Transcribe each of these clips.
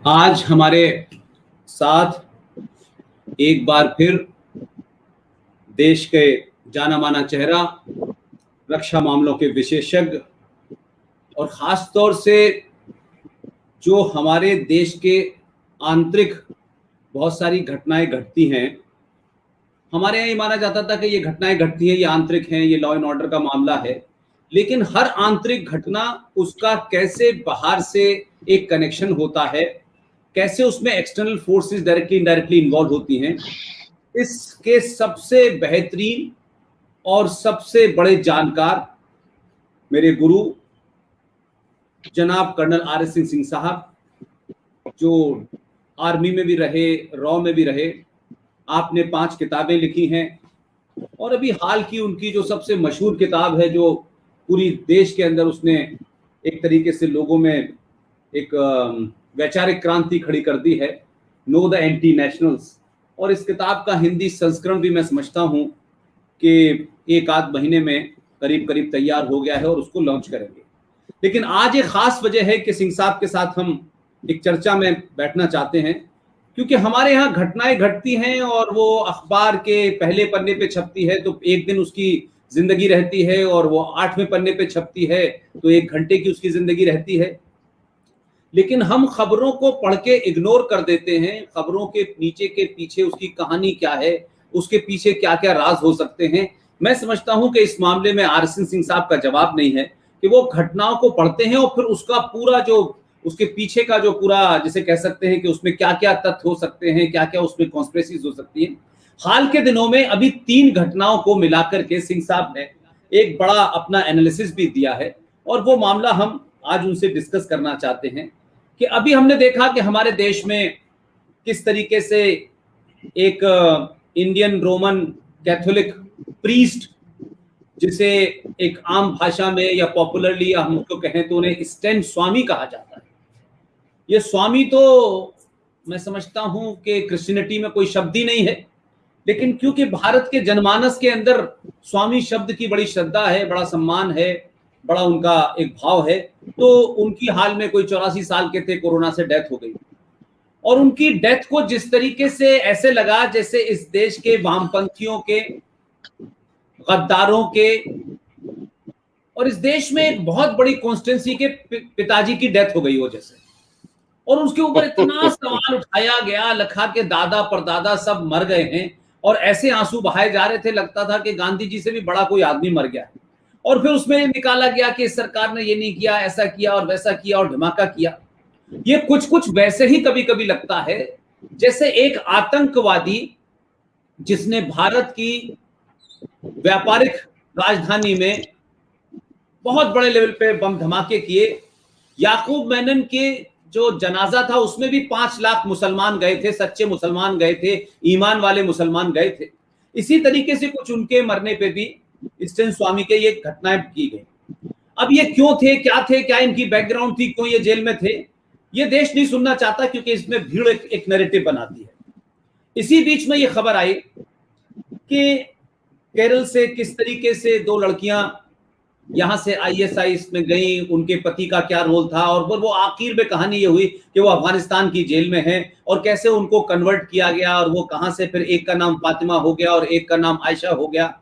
आज हमारे साथ एक बार फिर देश के जाना माना चेहरा, रक्षा मामलों के विशेषज्ञ और खास तौर से जो हमारे देश के आंतरिक बहुत सारी घटनाएं घटती हैं। हमारे यहाँ ये माना जाता था कि ये घटनाएं घटती हैं, ये आंतरिक हैं, ये लॉ एंड ऑर्डर का मामला है। लेकिन हर आंतरिक घटना, उसका कैसे बाहर से एक कनेक्शन होता है, कैसे उसमें external forces directly indirectly involve होती हैं, इसके सबसे बेहतरीन और सबसे बड़े जानकार मेरे गुरु जनाब कर्नल आर.एस. सिंह साहब, जो आर्मी में भी रहे, रॉ में भी रहे। आपने 5 किताबें लिखी हैं और अभी हाल की उनकी जो सबसे मशहूर किताब है, जो पूरी देश के अंदर उसने एक तरीके से लोगों में एक वैचारिक क्रांति खड़ी कर दी है, नो द एंटी नेशनल्स। और इस किताब का हिंदी संस्करण भी मैं समझता हूँ कि एक आध महीने में करीब करीब तैयार हो गया है और उसको लॉन्च करेंगे। लेकिन आज एक खास वजह है कि सिंह साहब के साथ हम एक चर्चा में बैठना चाहते हैं, क्योंकि हमारे यहाँ घटनाएं घटती हैं और वो अखबार के पहले पन्ने पे छपती है तो एक दिन उसकी जिंदगी रहती है, और वो 8वें पन्ने पे छपती है तो 1 घंटे की उसकी जिंदगी रहती है। लेकिन हम खबरों को पढ़ के इग्नोर कर देते हैं। खबरों के नीचे के पीछे उसकी कहानी क्या है, उसके पीछे क्या क्या राज हो सकते हैं। मैं समझता हूं कि इस मामले में आर.एस. सिंह साहब का जवाब नहीं है कि वो घटनाओं को पढ़ते हैं और फिर उसका पूरा जो उसके पीछे का जो पूरा, जिसे कह सकते हैं कि उसमें क्या क्या तथ्य हो सकते हैं, क्या क्या उसमें कॉन्स्पिरेसीज हो सकती हैं। हाल के दिनों में अभी 3 घटनाओं को मिलाकर के सिंह साहब ने एक बड़ा अपना एनालिसिस भी दिया है, और वो मामला हम आज उनसे डिस्कस करना चाहते हैं। कि अभी हमने देखा कि हमारे देश में किस तरीके से एक इंडियन रोमन कैथोलिक प्रीस्ट, जिसे एक आम भाषा में या पॉपुलरली हम उसको कहें तो उन्हें स्टैन स्वामी कहा जाता है। ये स्वामी तो मैं समझता हूं कि क्रिश्चियनिटी में कोई शब्द ही नहीं है, लेकिन क्योंकि भारत के जनमानस के अंदर स्वामी शब्द की बड़ी श्रद्धा है, बड़ा सम्मान है, बड़ा उनका एक भाव है, तो उनकी हाल में कोई 84 साल के थे, कोरोना से डेथ हो गई। और उनकी डेथ को जिस तरीके से ऐसे लगा जैसे इस देश के वामपंथियों के, गद्दारों के, और इस देश में एक बहुत बड़ी कॉन्स्टिट्यूंसी के पिताजी की डेथ हो गई हो जैसे। और उसके ऊपर इतना सवाल उठाया गया, लखा के दादा परदादा सब मर गए हैं, और ऐसे आंसू बहाए जा रहे थे, लगता था कि गांधी जी से भी बड़ा कोई आदमी मर गया है। और फिर उसमें निकाला गया कि इस सरकार ने ये नहीं किया, ऐसा किया और वैसा किया और धमाका किया। ये कुछ कुछ वैसे ही कभी कभी लगता है जैसे एक आतंकवादी जिसने भारत की व्यापारिक राजधानी में बहुत बड़े लेवल पे बम धमाके किए। याकूब मेनन के जो जनाजा था उसमें भी 5 लाख मुसलमान गए थे, सच्चे मुसलमान गए थे, ईमान वाले मुसलमान गए थे। इसी तरीके से कुछ उनके मरने पे भी स्टैन स्वामी के ये घटनाएं की गई। अब ये क्यों थे, क्या थे, क्या इनकी बैकग्राउंड थी, क्यों ये जेल में थे, ये देश नहीं सुनना चाहता, क्योंकि इसमें भीड़ एक नैरेटिव बनाती है। इसी बीच में ये खबर आई कि केरल से किस तरीके से 2 लड़कियां यहां से आईएसआईएस में गई, उनके पति का क्या रोल था, और वो आखिर में कहानी ये हुई कि वो अफगानिस्तान की जेल में है और कैसे उनको कन्वर्ट किया गया, और वो कहां से फिर एक का नाम फातिमा हो गया और एक का नाम आयशा हो गया।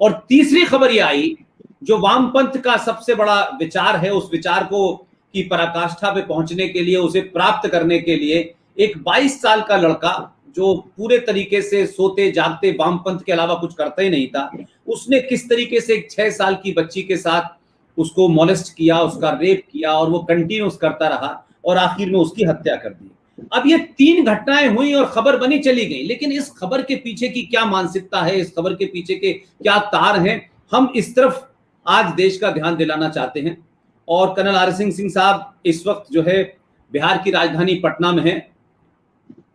और तीसरी खबर ये आई, जो वामपंथ का सबसे बड़ा विचार है, उस विचार को की पराकाष्ठा पे पहुंचने के लिए, उसे प्राप्त करने के लिए एक 22 साल का लड़का, जो पूरे तरीके से सोते जागते वामपंथ के अलावा कुछ करता ही नहीं था, उसने किस तरीके से एक 6 साल की बच्ची के साथ उसको मोलेस्ट किया, उसका रेप किया, और वो कंटिन्यूस करता रहा और आखिर में उसकी हत्या कर दी। अब ये 3 घटनाएं हुई और खबर बनी चली गई, लेकिन इस खबर के पीछे की क्या मानसिकता है, इस खबर के पीछे के क्या तार हैं, हम इस तरफ आज देश का ध्यान दिलाना चाहते हैं। और कर्नल आर.एस. सिंह साहब इस वक्त जो है बिहार की राजधानी पटना में है,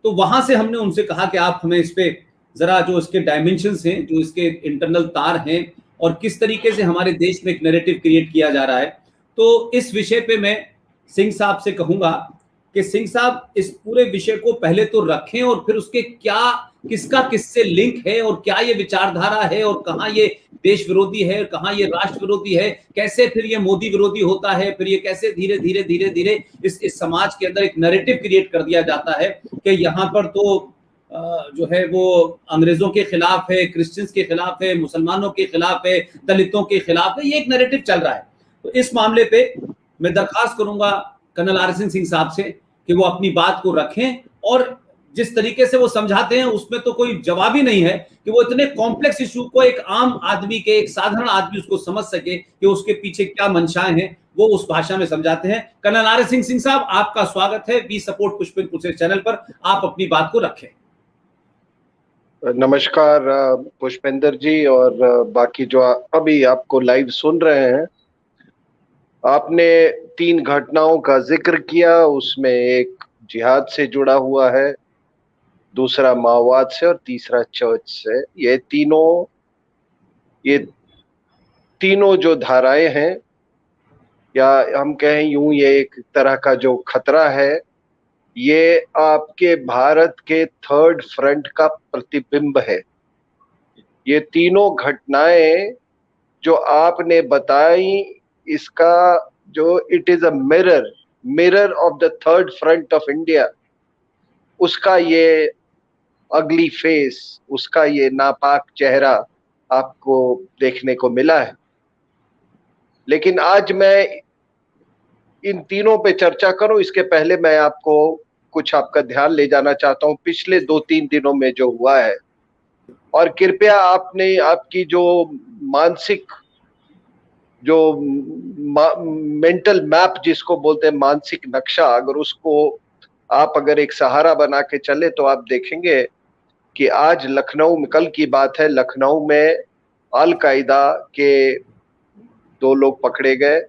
तो वहां से हमने उनसे कहा कि आप हमें इस पे जरा जो इसके डायमेंशंस हैं, जो इसके इंटरनल तार हैं, और किस तरीके से हमारे देश में एक नैरेटिव क्रिएट किया जा रहा है, तो इस विषय पे मैं सिंह साहब से कहूंगा कि सिंह साहब इस पूरे विषय को पहले तो रखें और फिर उसके क्या किसका किससे लिंक है और क्या ये विचारधारा है और कहाँ ये देश विरोधी है, कहाँ ये राष्ट्र विरोधी है, कैसे फिर ये मोदी विरोधी होता है, फिर ये कैसे धीरे धीरे धीरे धीरे इस समाज के अंदर एक नैरेटिव क्रिएट कर दिया जाता है कि यहाँ पर तो जो है वो अंग्रेजों के खिलाफ है, क्रिश्चियंस के खिलाफ है, मुसलमानों के खिलाफ है, दलितों के खिलाफ है, ये एक नैरेटिव चल रहा है। तो इस मामले पे मैं दरखास्त करूंगा कर्नल आर सिंह साहब से कि वो अपनी बात को रखें, और जिस तरीके से वो समझाते हैं उसमें तो कोई जवाब ही नहीं है कि वो इतने कॉम्प्लेक्स इशू को एक आम आदमी के, एक साधारण आदमी उसको समझ सके कि उसके पीछे क्या मंशाएं हैं, वो उस भाषा में समझाते हैं। कर्नल आर सिंह साहब, आपका स्वागत है वी सपोर्ट पुष्पेंद्र कुरसेर चैनल पर, आप अपनी बात को रखें। नमस्कार पुष्पेंद्र जी और बाकी जो अभी आपको लाइव सुन रहे हैं। आपने 3 घटनाओं का जिक्र किया, उसमें एक जिहाद से जुड़ा हुआ है, दूसरा माओवाद से और तीसरा चर्च से। ये तीनों जो धाराएं हैं, या हम कहें यूं, ये एक तरह का जो खतरा है, ये आपके भारत के थर्ड फ्रंट का प्रतिबिंब है। ये तीनों घटनाएं जो आपने बताई, इसका जो it is a mirror of the third front of India, उसका ये अगली फेस, उसका ये नापाक चेहरा आपको देखने को मिला है। लेकिन आज मैं इन तीनों पे चर्चा करूं, इसके पहले मैं आपको कुछ आपका ध्यान ले जाना चाहता हूं पिछले 2-3 दिनों में जो हुआ है। और कृपया आपने आपकी जो मानसिक, जो मेंटल मैप जिसको बोलते हैं, मानसिक नक्शा, अगर उसको आप अगर एक सहारा बना के चले तो आप देखेंगे कि आज लखनऊ में, कल की बात है, लखनऊ में अल कायदा के 2 लोग पकड़े गए।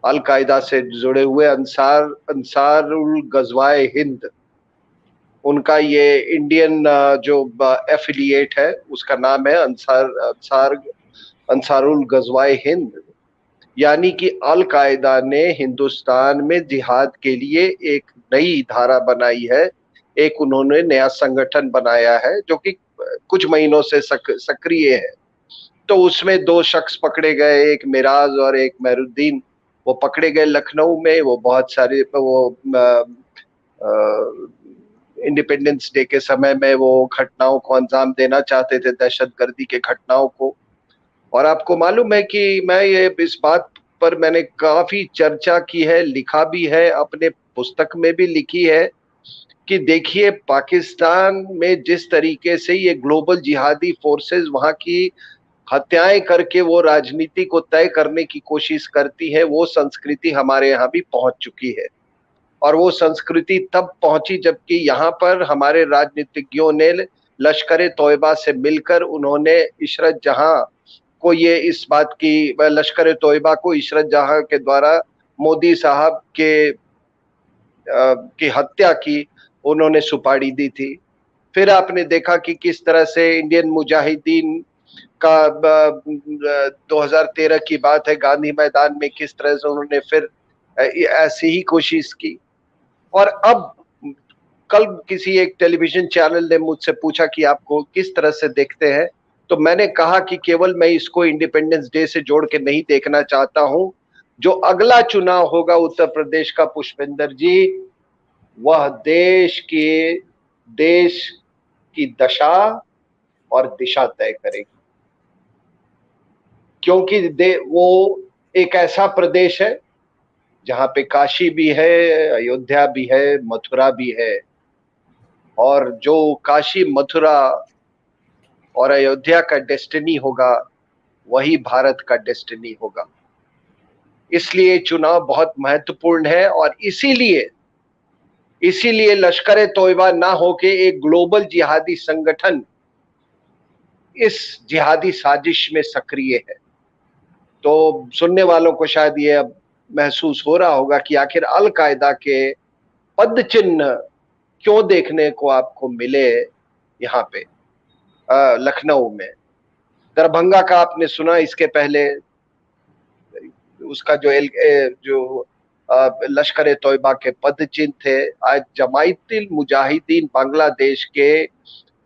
अल कायदा से जुड़े हुए अंसारुल गजवाए हिंद, उनका ये इंडियन जो एफिलिएट है उसका नाम है अंसारुल गजवाए हिंद। यानी कि अल कायदा ने हिंदुस्तान में जिहाद के लिए एक नई धारा बनाई है, एक उन्होंने नया संगठन बनाया है जो कि कुछ महीनों से सक्रिय है। तो उसमें 2 शख्स पकड़े गए, एक मिराज और एक मेहरुद्दीन। वो पकड़े गए लखनऊ में। वो बहुत सारे इंडिपेंडेंस डे के समय में वो घटनाओं को अंजाम देना चाहते थे, दहशतगर्दी के घटनाओं को। और आपको मालूम है कि मैं ये इस बात पर मैंने काफी चर्चा की है, लिखा भी है, अपने पुस्तक में भी लिखी है कि देखिए, पाकिस्तान में जिस तरीके से ये ग्लोबल जिहादी फोर्सेस वहां की हत्याएं करके वो राजनीति को तय करने की कोशिश करती है, वो संस्कृति हमारे यहाँ भी पहुंच चुकी है। और वो संस्कृति तब पहुंची जबकि यहाँ पर हमारे राजनीतिज्ञों ने लश्कर तोयबा से मिलकर उन्होंने इशरत जहां को ये इस बात की, लश्कर तोयबा को इशरत जहां के द्वारा मोदी साहब के की हत्या की उन्होंने सुपारी दी थी। फिर आपने देखा कि किस तरह से इंडियन मुजाहिदीन का 2013 की बात है, गांधी मैदान में किस तरह से उन्होंने फिर ऐसी ही कोशिश की। और अब कल किसी एक टेलीविजन चैनल ने मुझसे पूछा कि आपको किस तरह से देखते हैं, तो मैंने कहा कि केवल मैं इसको इंडिपेंडेंस डे से जोड़ के नहीं देखना चाहता हूं। जो अगला चुनाव होगा उत्तर प्रदेश का पुष्पेंद्र जी, वह देश की दशा और दिशा तय करेगी। क्योंकि वो एक ऐसा प्रदेश है जहां पे काशी भी है, अयोध्या भी है, मथुरा भी है। और जो काशी, मथुरा और अयोध्या का डेस्टिनी होगा, वही भारत का डेस्टिनी होगा। इसलिए चुनाव बहुत महत्वपूर्ण है। और इसीलिए लश्कर तोयबा ना होके एक ग्लोबल जिहादी संगठन इस जिहादी साजिश में सक्रिय है। तो सुनने वालों को शायद ये अब महसूस हो रहा होगा कि आखिर अल कायदा के पद चिन्ह क्यों देखने को आपको मिले यहाँ पे लखनऊ में। दरभंगा का आपने सुना, इसके पहले उसका जो लश्कर तोयबा के पद चिन्ह थे। आज जमाइतुल मुजाहिदीन बांग्लादेश के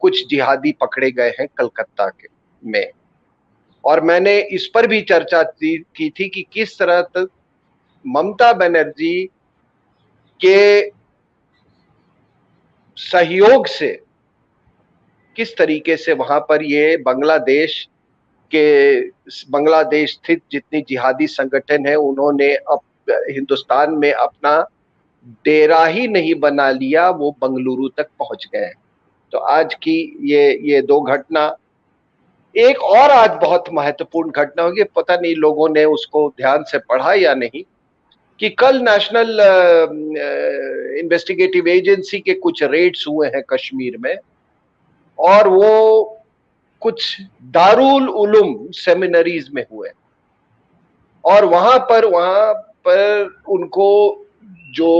कुछ जिहादी पकड़े गए हैं कलकत्ता के में, और मैंने इस पर भी चर्चा की थी कि किस तरह तक ममता बनर्जी के सहयोग से किस तरीके से वहां पर ये बांग्लादेश स्थित जितनी जिहादी संगठन है उन्होंने अब हिंदुस्तान में अपना डेरा ही नहीं बना लिया, वो बंगलुरु तक पहुंच गए। तो आज की ये दो घटना, एक और आज बहुत महत्वपूर्ण घटना होगी, पता नहीं लोगों ने उसको ध्यान से पढ़ा या नहीं, कि कल नेशनल इन्वेस्टिगेटिव एजेंसी के कुछ रेड्स हुए हैं कश्मीर में, और वो कुछ दारुल उलूम सेमिनरीज में हुए, और वहां पर उनको जो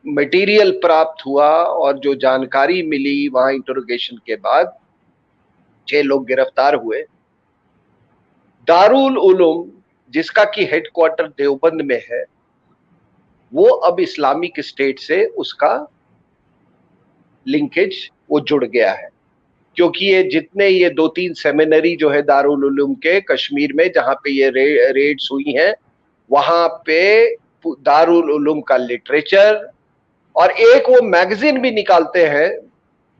मटेरियल प्राप्त हुआ और जो जानकारी मिली, वहां इंटरोगेशन के बाद 6 लोग गिरफ्तार हुए। दारुल उलूम जिसका की हेडक्वार्टर देवबंद में है, वो अब इस्लामिक स्टेट से उसका लिंकेज वो जुड़ गया है, क्योंकि ये जितने ये 2-3 सेमिनरी जो है दारुल उलूम के कश्मीर में जहां पे ये रेड्स हुई हैं, वहां पे दारुल उलूम का लिटरेचर, और एक वो मैगजीन भी निकालते हैं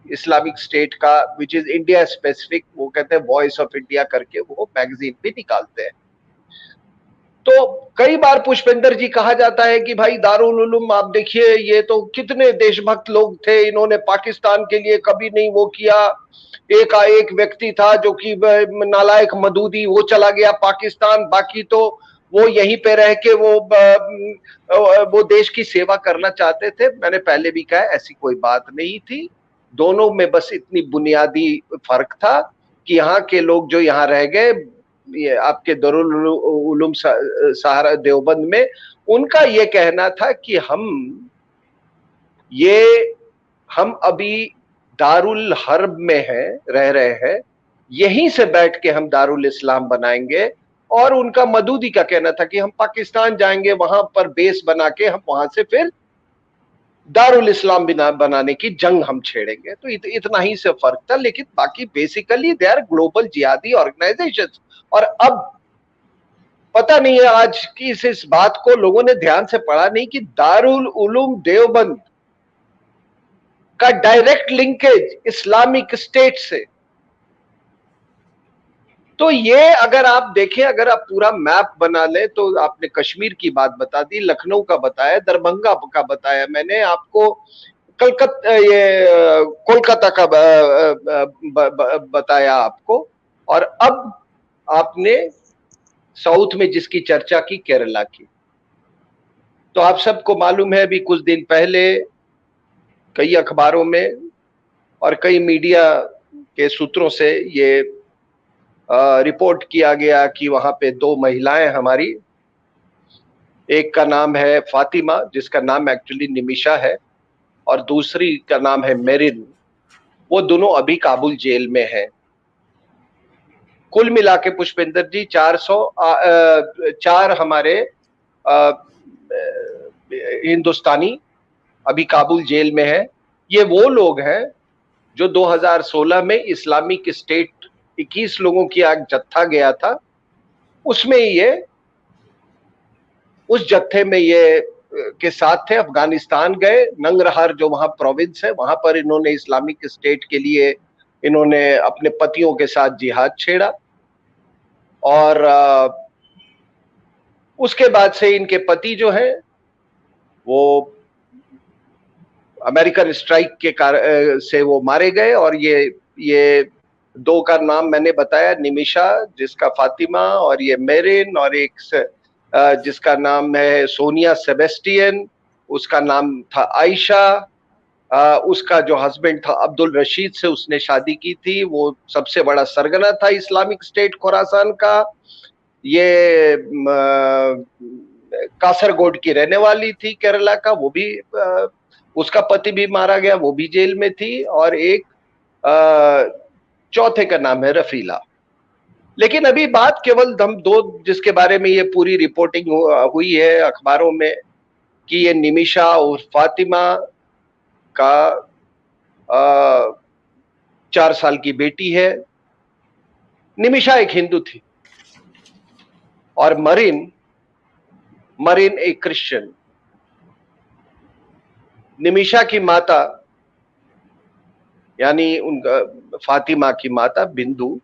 इस्लामिक स्टेट का, विच इज इंडिया स्पेसिफिक, वो कहते हैं वॉइस ऑफ इंडिया करके, वो मैगजीन भी निकालते हैं। तो कई बार पुष्पेंद्र जी कहा जाता है कि भाई दारुल उलूम आप देखिए, ये तो कितने देशभक्त लोग थे, इन्होंने पाकिस्तान के लिए कभी नहीं वो किया। एक व्यक्ति था जो कि नालायक मदूदी, वो चला गया पाकिस्तान, बाकी तो वो यहीं पे रह के वो देश की सेवा करना चाहते थे। मैंने पहले भी कहा ऐसी कोई बात नहीं थी, दोनों में बस इतनी बुनियादी फर्क था कि यहाँ के लोग जो यहाँ रह गए, ये आपके दारुल उलूम सहारा देवबंद में, उनका ये कहना था कि हम अभी दारुल हर्ब में रह रहे हैं, यहीं से बैठ के हम दारुल इस्लाम बनाएंगे। और उनका मदूदी का कहना था कि हम पाकिस्तान जाएंगे, वहां पर बेस बना के हम वहां से फिर दारुल इस्लाम बनाने की जंग हम छेड़ेंगे। तो इतना ही से फर्क था, लेकिन बाकी बेसिकली दे आर ग्लोबल जिहादी ऑर्गेनाइजेशंस। और अब पता नहीं है आज की इस बात को लोगों ने ध्यान से पढ़ा नहीं कि दारुल उलूम देवबंद का डायरेक्ट लिंकेज इस्लामिक स्टेट से। तो ये अगर आप देखें, अगर आप पूरा मैप बना ले, तो आपने कश्मीर की बात बता दी, लखनऊ का बताया, दरभंगा का बताया, मैंने आपको कोलकाता का बताया आपको, और अब आपने साउथ में जिसकी चर्चा की, केरला की। तो आप सबको मालूम है, अभी कुछ दिन पहले कई अखबारों में और कई मीडिया के सूत्रों से ये रिपोर्ट किया गया कि वहां पे 2 महिलाएं हमारी, एक का नाम है फातिमा, जिसका नाम एक्चुअली निमिषा है, और दूसरी का नाम है मेरिन, वो दोनों अभी काबुल जेल में हैं। कुल मिला के पुष्पेंद्र जी 4 हमारे हिंदुस्तानी अभी काबुल जेल में है। ये वो लोग हैं जो 2016 में इस्लामिक स्टेट 21 लोगों की आग जत्था गया था, उसमें ये उस जत्थे में ये के साथ थे। अफगानिस्तान गए, नंगरहार जो वहां प्रोविंस है, वहां पर इन्होंने इस्लामिक स्टेट के लिए इन्होंने अपने पतियों के साथ जिहाद छेड़ा, और उसके बाद से इनके पति जो हैं वो अमेरिकन स्ट्राइक के से वो मारे गए। और ये 2 का नाम मैंने बताया, निमिषा जिसका फातिमा, और ये मेरिन, और एक जिसका नाम है सोनिया सेबेस्टियन, उसका नाम था आयशा। उसका जो हस्बैंड था अब्दुल रशीद से उसने शादी की थी, वो सबसे बड़ा सरगना था इस्लामिक स्टेट खुरासान का। ये कासरगोड की रहने वाली थी, केरला का, वो भी उसका पति भी मारा गया, वो भी जेल में थी। और एक चौथे का नाम है रफीला। लेकिन अभी बात केवल हम 2 जिसके बारे में ये पूरी रिपोर्टिंग हुई है अखबारों में, कि ये निमिषा और फातिमा का 4 साल की बेटी है। निमिषा एक हिंदू थी और मरीन एक क्रिश्चियन। निमिषा की माता यानी उनका फातिमा की माता बिंदु,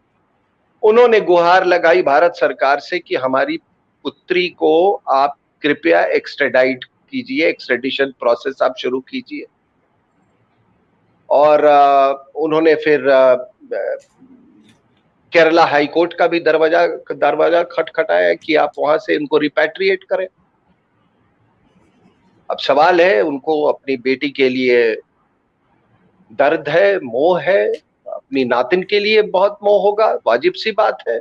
उन्होंने गुहार लगाई भारत सरकार से कि हमारी पुत्री को आप कृपया एक्स्ट्रेडाइट कीजिए, एक्स्ट्रेडिशन प्रोसेस आप शुरू कीजिए। और उन्होंने फिर केरला हाई कोर्ट का भी दरवाजा खटखटाया कि आप वहां से इनको रिपैट्रिएट करें। अब सवाल है, उनको अपनी बेटी के लिए दर्द है, मोह है, अपनी नातिन के लिए बहुत मोह होगा, वाजिब सी बात है।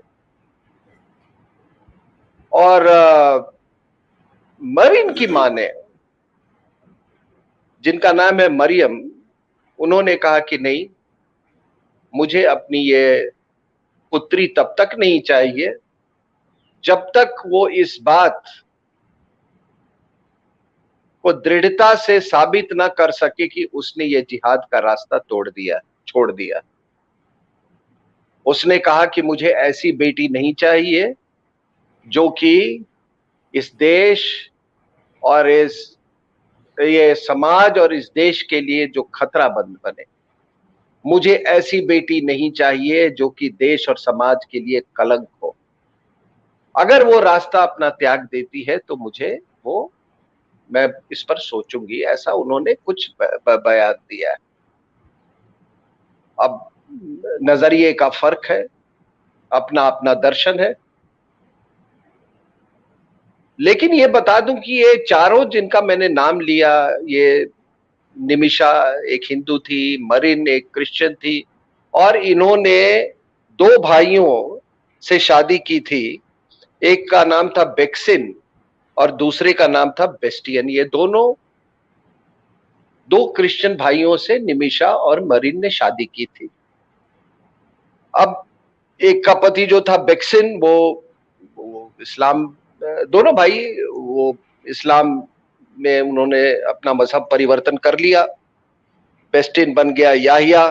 और मरीन की मां ने, जिनका नाम है मरियम, उन्होंने कहा कि नहीं, मुझे अपनी ये पुत्री तब तक नहीं चाहिए जब तक वो इस बात को दृढ़ता से साबित ना कर सके कि उसने ये जिहाद का रास्ता छोड़ दिया। उसने कहा कि मुझे ऐसी बेटी नहीं चाहिए जो कि इस देश और ये समाज और इस देश के लिए जो खतरा बने। मुझे ऐसी बेटी नहीं चाहिए जो कि देश और समाज के लिए कलंक हो। अगर वो रास्ता अपना त्याग देती है तो मैं इस पर सोचूंगी, ऐसा उन्होंने कुछ बयान दिया है। अब नजरिए का फर्क है, अपना अपना दर्शन है। लेकिन ये बता दूं कि ये चारों जिनका मैंने नाम लिया, ये निमिषा एक हिंदू थी, मरीन एक क्रिश्चियन थी, और इन्होंने 2 भाइयों से शादी की थी। एक का नाम था बेक्सिन और दूसरे का नाम था बेस्टियन। ये दोनों 2 क्रिश्चियन भाइयों से निमिषा और मरीन ने शादी की थी। अब एक का पति जो था बेक्सिन, वो इस्लाम, दोनों भाई वो इस्लाम में उन्होंने अपना मजहब परिवर्तन कर लिया। बेस्टिन बन गया याहिया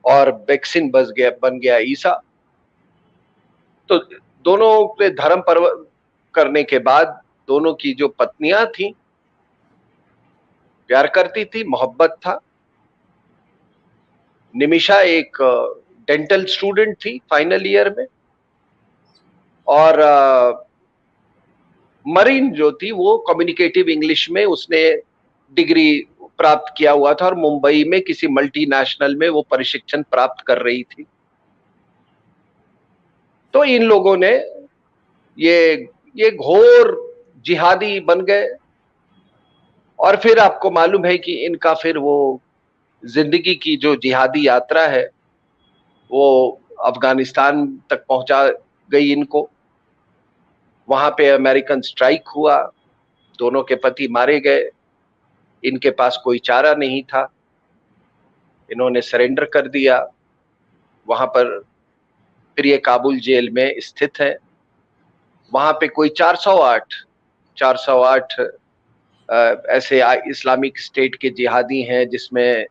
और बेक्सिन बन गया ईसा। तो दोनों पे धर्म करने के बाद दोनों की जो पत्नियां थी, प्यार करती थी, मोहब्बत था। निमिषा एक डेंटल स्टूडेंट थी फाइनल ईयर में, और मरीन जो थी वो कम्युनिकेटिव इंग्लिश में उसने डिग्री प्राप्त किया हुआ था और मुंबई में किसी मल्टीनेशनल में वो प्रशिक्षण प्राप्त कर रही थी। तो इन लोगों ने ये घोर जिहादी बन गए। और फिर आपको मालूम है कि इनका फिर वो जिंदगी की जो जिहादी यात्रा है वो अफगानिस्तान तक पहुंचा गई इनको। वहां पे अमेरिकन स्ट्राइक हुआ, दोनों के पति मारे गए, इनके पास कोई चारा नहीं था, इन्होंने सरेंडर कर दिया। वहां पर फिर ये काबुल जेल में स्थित है। वहां पे कोई 408 ऐसे इस्लामिक स्टेट के जिहादी हैं, जिसमें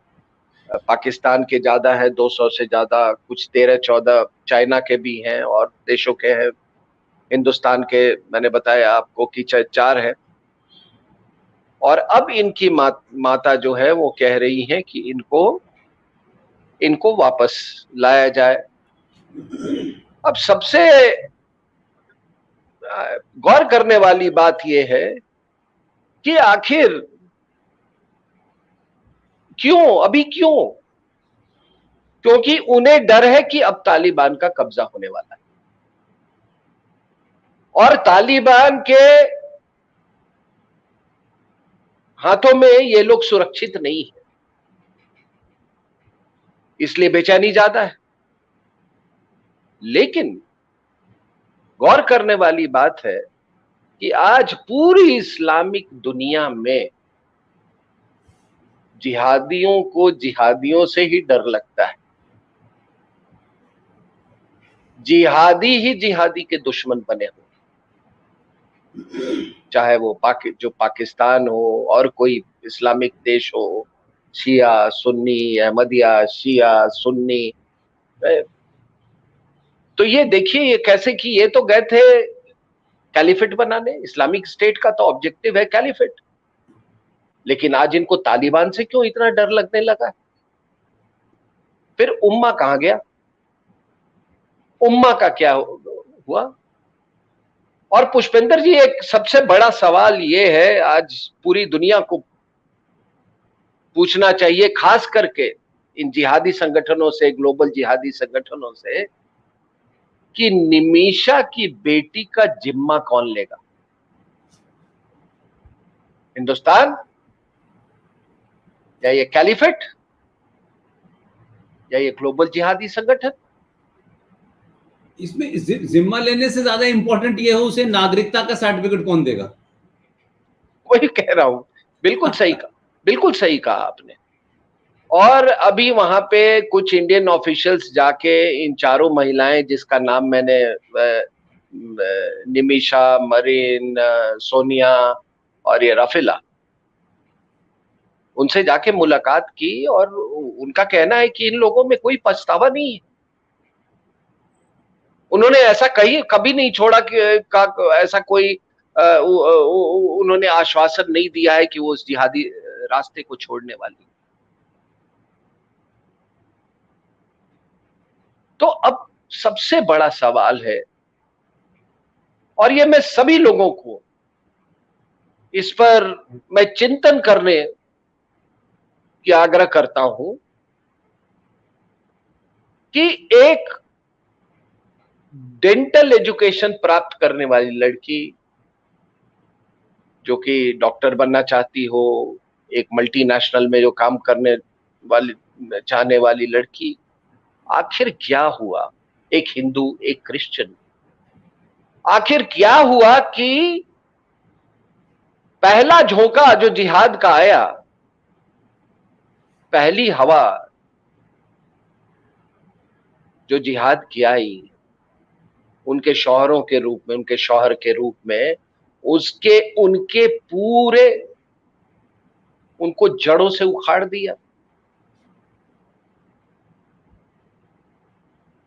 पाकिस्तान के ज्यादा है, 200 से ज्यादा, कुछ 13-14 चाइना के भी हैं और देशों के हैं। हिंदुस्तान के मैंने बताया आपको कि 4 है। और अब इनकी माता जो है वो कह रही है कि इनको वापस लाया जाए। अब सबसे गौर करने वाली बात यह है कि आखिर अभी क्यों? क्योंकि उन्हें डर है कि अब तालिबान का कब्जा होने वाला है और तालिबान के हाथों में ये लोग सुरक्षित नहीं है, इसलिए बेचैनी ज्यादा है। लेकिन गौर करने वाली बात है कि आज पूरी इस्लामिक दुनिया में जिहादियों को जिहादियों से ही डर लगता है। जिहादी ही जिहादी के दुश्मन बने हो, चाहे वो जो पाकिस्तान हो और कोई इस्लामिक देश हो, शिया सुन्नी, अहमदिया शिया सुन्नी। तो ये देखिए ये कैसे कि ये तो गए थे कैलिफेट बनाने, इस्लामिक स्टेट का तो ऑब्जेक्टिव है कैलिफेट, लेकिन आज इनको तालिबान से क्यों इतना डर लगने लगा? फिर उम्मा कहां गया? उम्मा का क्या हुआ? और पुष्पेंद्र जी, एक सबसे बड़ा सवाल ये है, आज पूरी दुनिया को पूछना चाहिए, खास करके इन जिहादी संगठनों से, ग्लोबल जिहादी संगठनों से, कि निमिषा की बेटी का जिम्मा कौन लेगा? हिंदुस्तान या ये कैलिफेट या ये ग्लोबल जिहादी संगठन? इसमें जिम्मा लेने से ज्यादा इंपॉर्टेंट ये हो उसे नागरिकता का सर्टिफिकेट कौन देगा? वही कह रहा हूं, बिल्कुल सही कहा, बिल्कुल सही कहा आपने। और अभी वहां पे कुछ इंडियन ऑफिशियल्स जाके इन चारों महिलाएं, जिसका नाम मैंने निमिषा, मरीन, सोनिया और ये रफीला, उनसे जाके मुलाकात की और उनका कहना है कि इन लोगों में कोई पछतावा नहीं है। उन्होंने ऐसा कभी नहीं छोड़ा कि ऐसा कोई उन्होंने आश्वासन नहीं दिया है कि वो उस जिहादी रास्ते को छोड़ने वाली। तो अब सबसे बड़ा सवाल है, और ये मैं सभी लोगों को इस पर मैं चिंतन करने की आग्रह करता हूं, कि एक डेंटल एजुकेशन प्राप्त करने वाली लड़की जो कि डॉक्टर बनना चाहती हो, एक मल्टीनेशनल में जो काम करने वाली चाहने वाली लड़की, आखिर क्या हुआ? एक हिंदू, एक क्रिश्चियन, आखिर क्या हुआ कि पहला झोंका जो जिहाद का आया, पहली हवा जो जिहाद की आई, उनके शौहरों के रूप में, उनके शौहर के रूप में, उनके पूरे उनको जड़ों से उखाड़ दिया।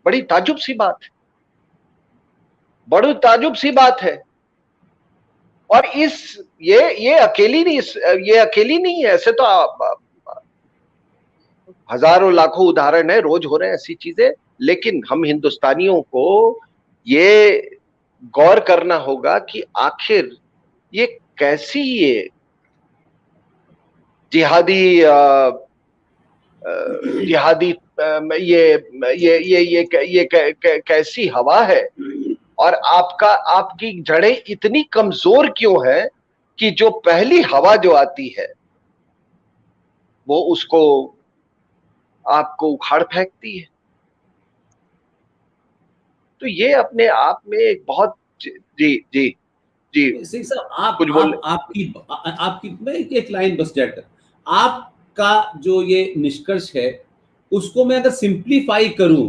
बड़ी ताजुब सी बात है, बड़ी ताजुब सी बात है। और ये अकेली नहीं है, ऐसे तो हजारों लाखों उदाहरण है, रोज हो रहे हैं ऐसी चीजें। लेकिन हम हिंदुस्तानियों को ये गौर करना होगा कि आखिर ये कैसी जिहादी कैसी हवा है, और आपकी जड़ें इतनी कमजोर क्यों है कि जो पहली हवा जो आती है वो उसको आपको उखाड़ फेंकती है। तो ये अपने आप में एक बहुत जी जी जी सिंह साहब, कुछ बोल आपकी मैं एक लाइन बस जाकर, आपका जो ये निष्कर्ष है उसको मैं अगर सिंप्लीफाई करूं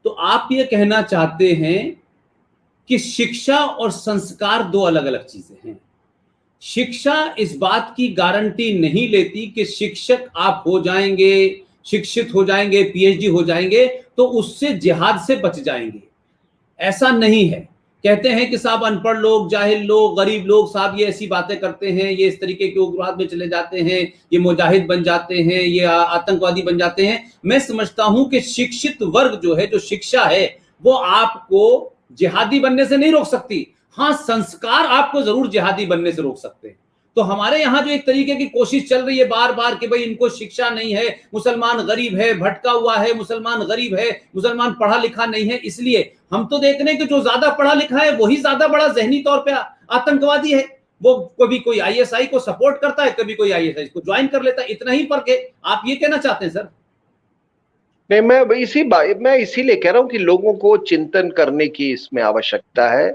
तो आप ये कहना चाहते हैं कि शिक्षा और संस्कार दो अलग अलग चीजें हैं। शिक्षा इस बात की गारंटी नहीं लेती कि शिक्षक आप हो जाएंगे, शिक्षित हो जाएंगे, पीएचडी हो जाएंगे तो उससे जिहाद से बच जाएंगे, ऐसा नहीं है। कहते हैं कि साहब अनपढ़ लोग, जाहिल लोग, गरीब लोग साहब ये ऐसी बातें करते हैं, ये इस तरीके के उग्रवाद में चले जाते हैं, ये मुजाहिद बन जाते हैं, ये आतंकवादी बन जाते हैं। मैं समझता हूं कि शिक्षित वर्ग जो है, जो शिक्षा है, वो आपको जिहादी बनने से नहीं रोक सकती। हाँ, संस्कार आपको जरूर जिहादी बनने से रोक सकते हैं। तो हमारे यहां जो एक तरीके की कोशिश चल रही है बार बार कि भाई इनको शिक्षा नहीं है, मुसलमान गरीब है, भटका हुआ है, मुसलमान गरीब है, मुसलमान पढ़ा लिखा नहीं है, इसलिए हम तो देख रहे हैं कि जो ज्यादा पढ़ा लिखा है वही ज्यादा बड़ा जहनी तौर पे आतंकवादी है। वो कभी कोई आईएसआई को सपोर्ट करता है, कभी कोई आईएसआई को ज्वाइन कर लेता है, इतना ही फर्क है। आप ये कहना चाहते हैं सर? नहीं, मैं इसीलिए कह रहा हूं कि लोगों को चिंतन करने की इसमें आवश्यकता है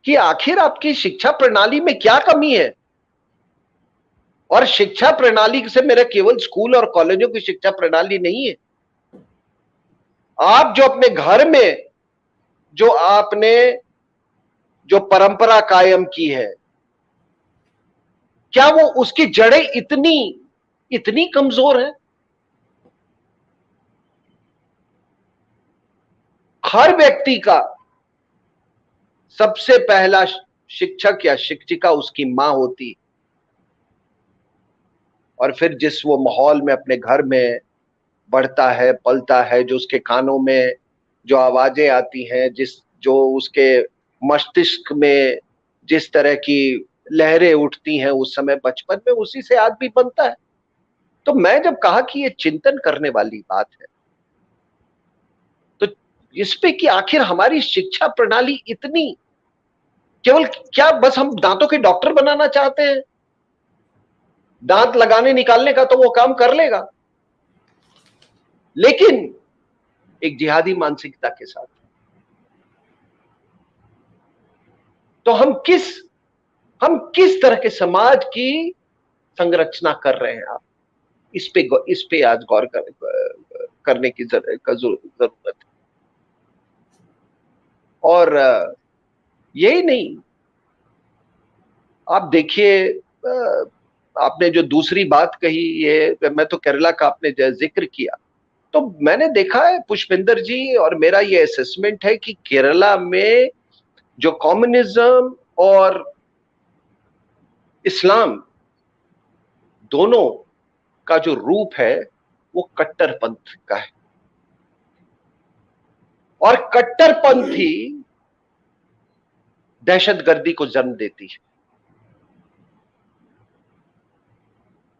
कि आखिर आपकी शिक्षा प्रणाली में क्या कमी है। और शिक्षा प्रणाली से मेरा केवल स्कूल और कॉलेजों की शिक्षा प्रणाली नहीं है। आप जो अपने घर में आपने जो परंपरा कायम की है, क्या वो उसकी जड़ें इतनी कमजोर है? हर व्यक्ति का सबसे पहला शिक्षक या शिक्षिका उसकी मां होती, और फिर जिस वो माहौल में अपने घर में बढ़ता है, पलता है, जो उसके कानों में जो आवाजें आती हैं, जो उसके मस्तिष्क में जिस तरह की लहरें उठती हैं उस समय बचपन में, उसी से आदमी बनता है। तो मैं जब कहा कि ये चिंतन करने वाली बात है, तो इस पे कि आखिर हमारी शिक्षा प्रणाली इतनी केवल क्या बस हम दांतों के डॉक्टर बनाना चाहते हैं? दांत लगाने निकालने का तो वो काम कर लेगा, लेकिन एक जिहादी मानसिकता के साथ। तो हम किस तरह के समाज की संरचना कर रहे हैं? आप इस पे आज गौर करने की जरूरत है। और यही नहीं, आप देखिए, आपने जो दूसरी बात कही, ये मैं तो केरला का आपने जिक्र किया, तो मैंने देखा है पुष्पिंदर जी, और मेरा ये असेसमेंट है कि केरला में जो कम्युनिज्म और इस्लाम दोनों का जो रूप है वो कट्टरपंथ का है, और कट्टरपंथी दहशतगर्दी को जन्म देती है।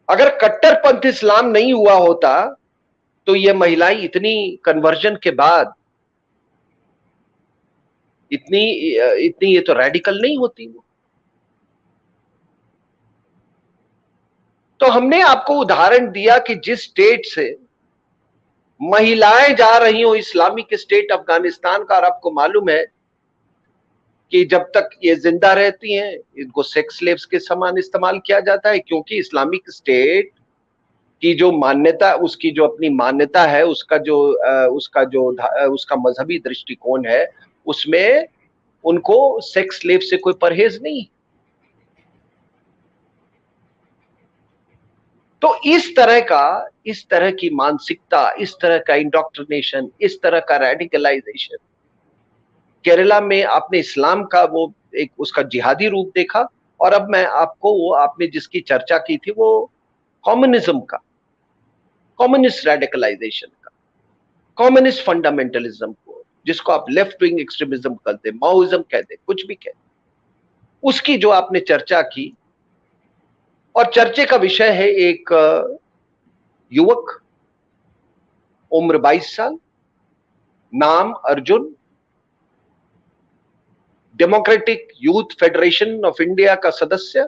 अगर कट्टरपंथ इस्लाम नहीं हुआ होता तो ये महिलाएं इतनी कन्वर्जन के बाद इतनी इतनी ये तो रेडिकल नहीं होती। तो हमने आपको उदाहरण दिया कि जिस स्टेट से महिलाएं जा रही हो, इस्लामिक स्टेट अफगानिस्तान का, और आपको मालूम है कि जब तक ये जिंदा रहती हैं इनको सेक्स स्लेव्स के समान इस्तेमाल किया जाता है, क्योंकि इस्लामिक स्टेट की जो मान्यता, उसकी जो अपनी मान्यता है, उसका मजहबी दृष्टिकोण है, उसमें उनको सेक्स स्लेव से कोई परहेज नहीं। तो इस तरह की मानसिकता, इस तरह का इंडोक्ट्रिनेशन, इस तरह का रेडिकलाइजेशन, केरला में आपने इस्लाम का वो एक उसका जिहादी रूप देखा, और अब मैं आपको वो आपने जिसकी चर्चा की थी वो कम्युनिज्म का, कम्युनिस्ट रेडिकलाइजेशन का, कम्युनिस्ट फंडामेंटलिज्म को, जिसको आप लेफ्ट विंग एक्सट्रीमिज्म कहते, माओइज्म कहते, कुछ भी कहते, उसकी जो आपने चर्चा की। और चर्चे का विषय है एक युवक, उम्र 22 साल, नाम Arjun, democratic youth federation of India का सदस्य,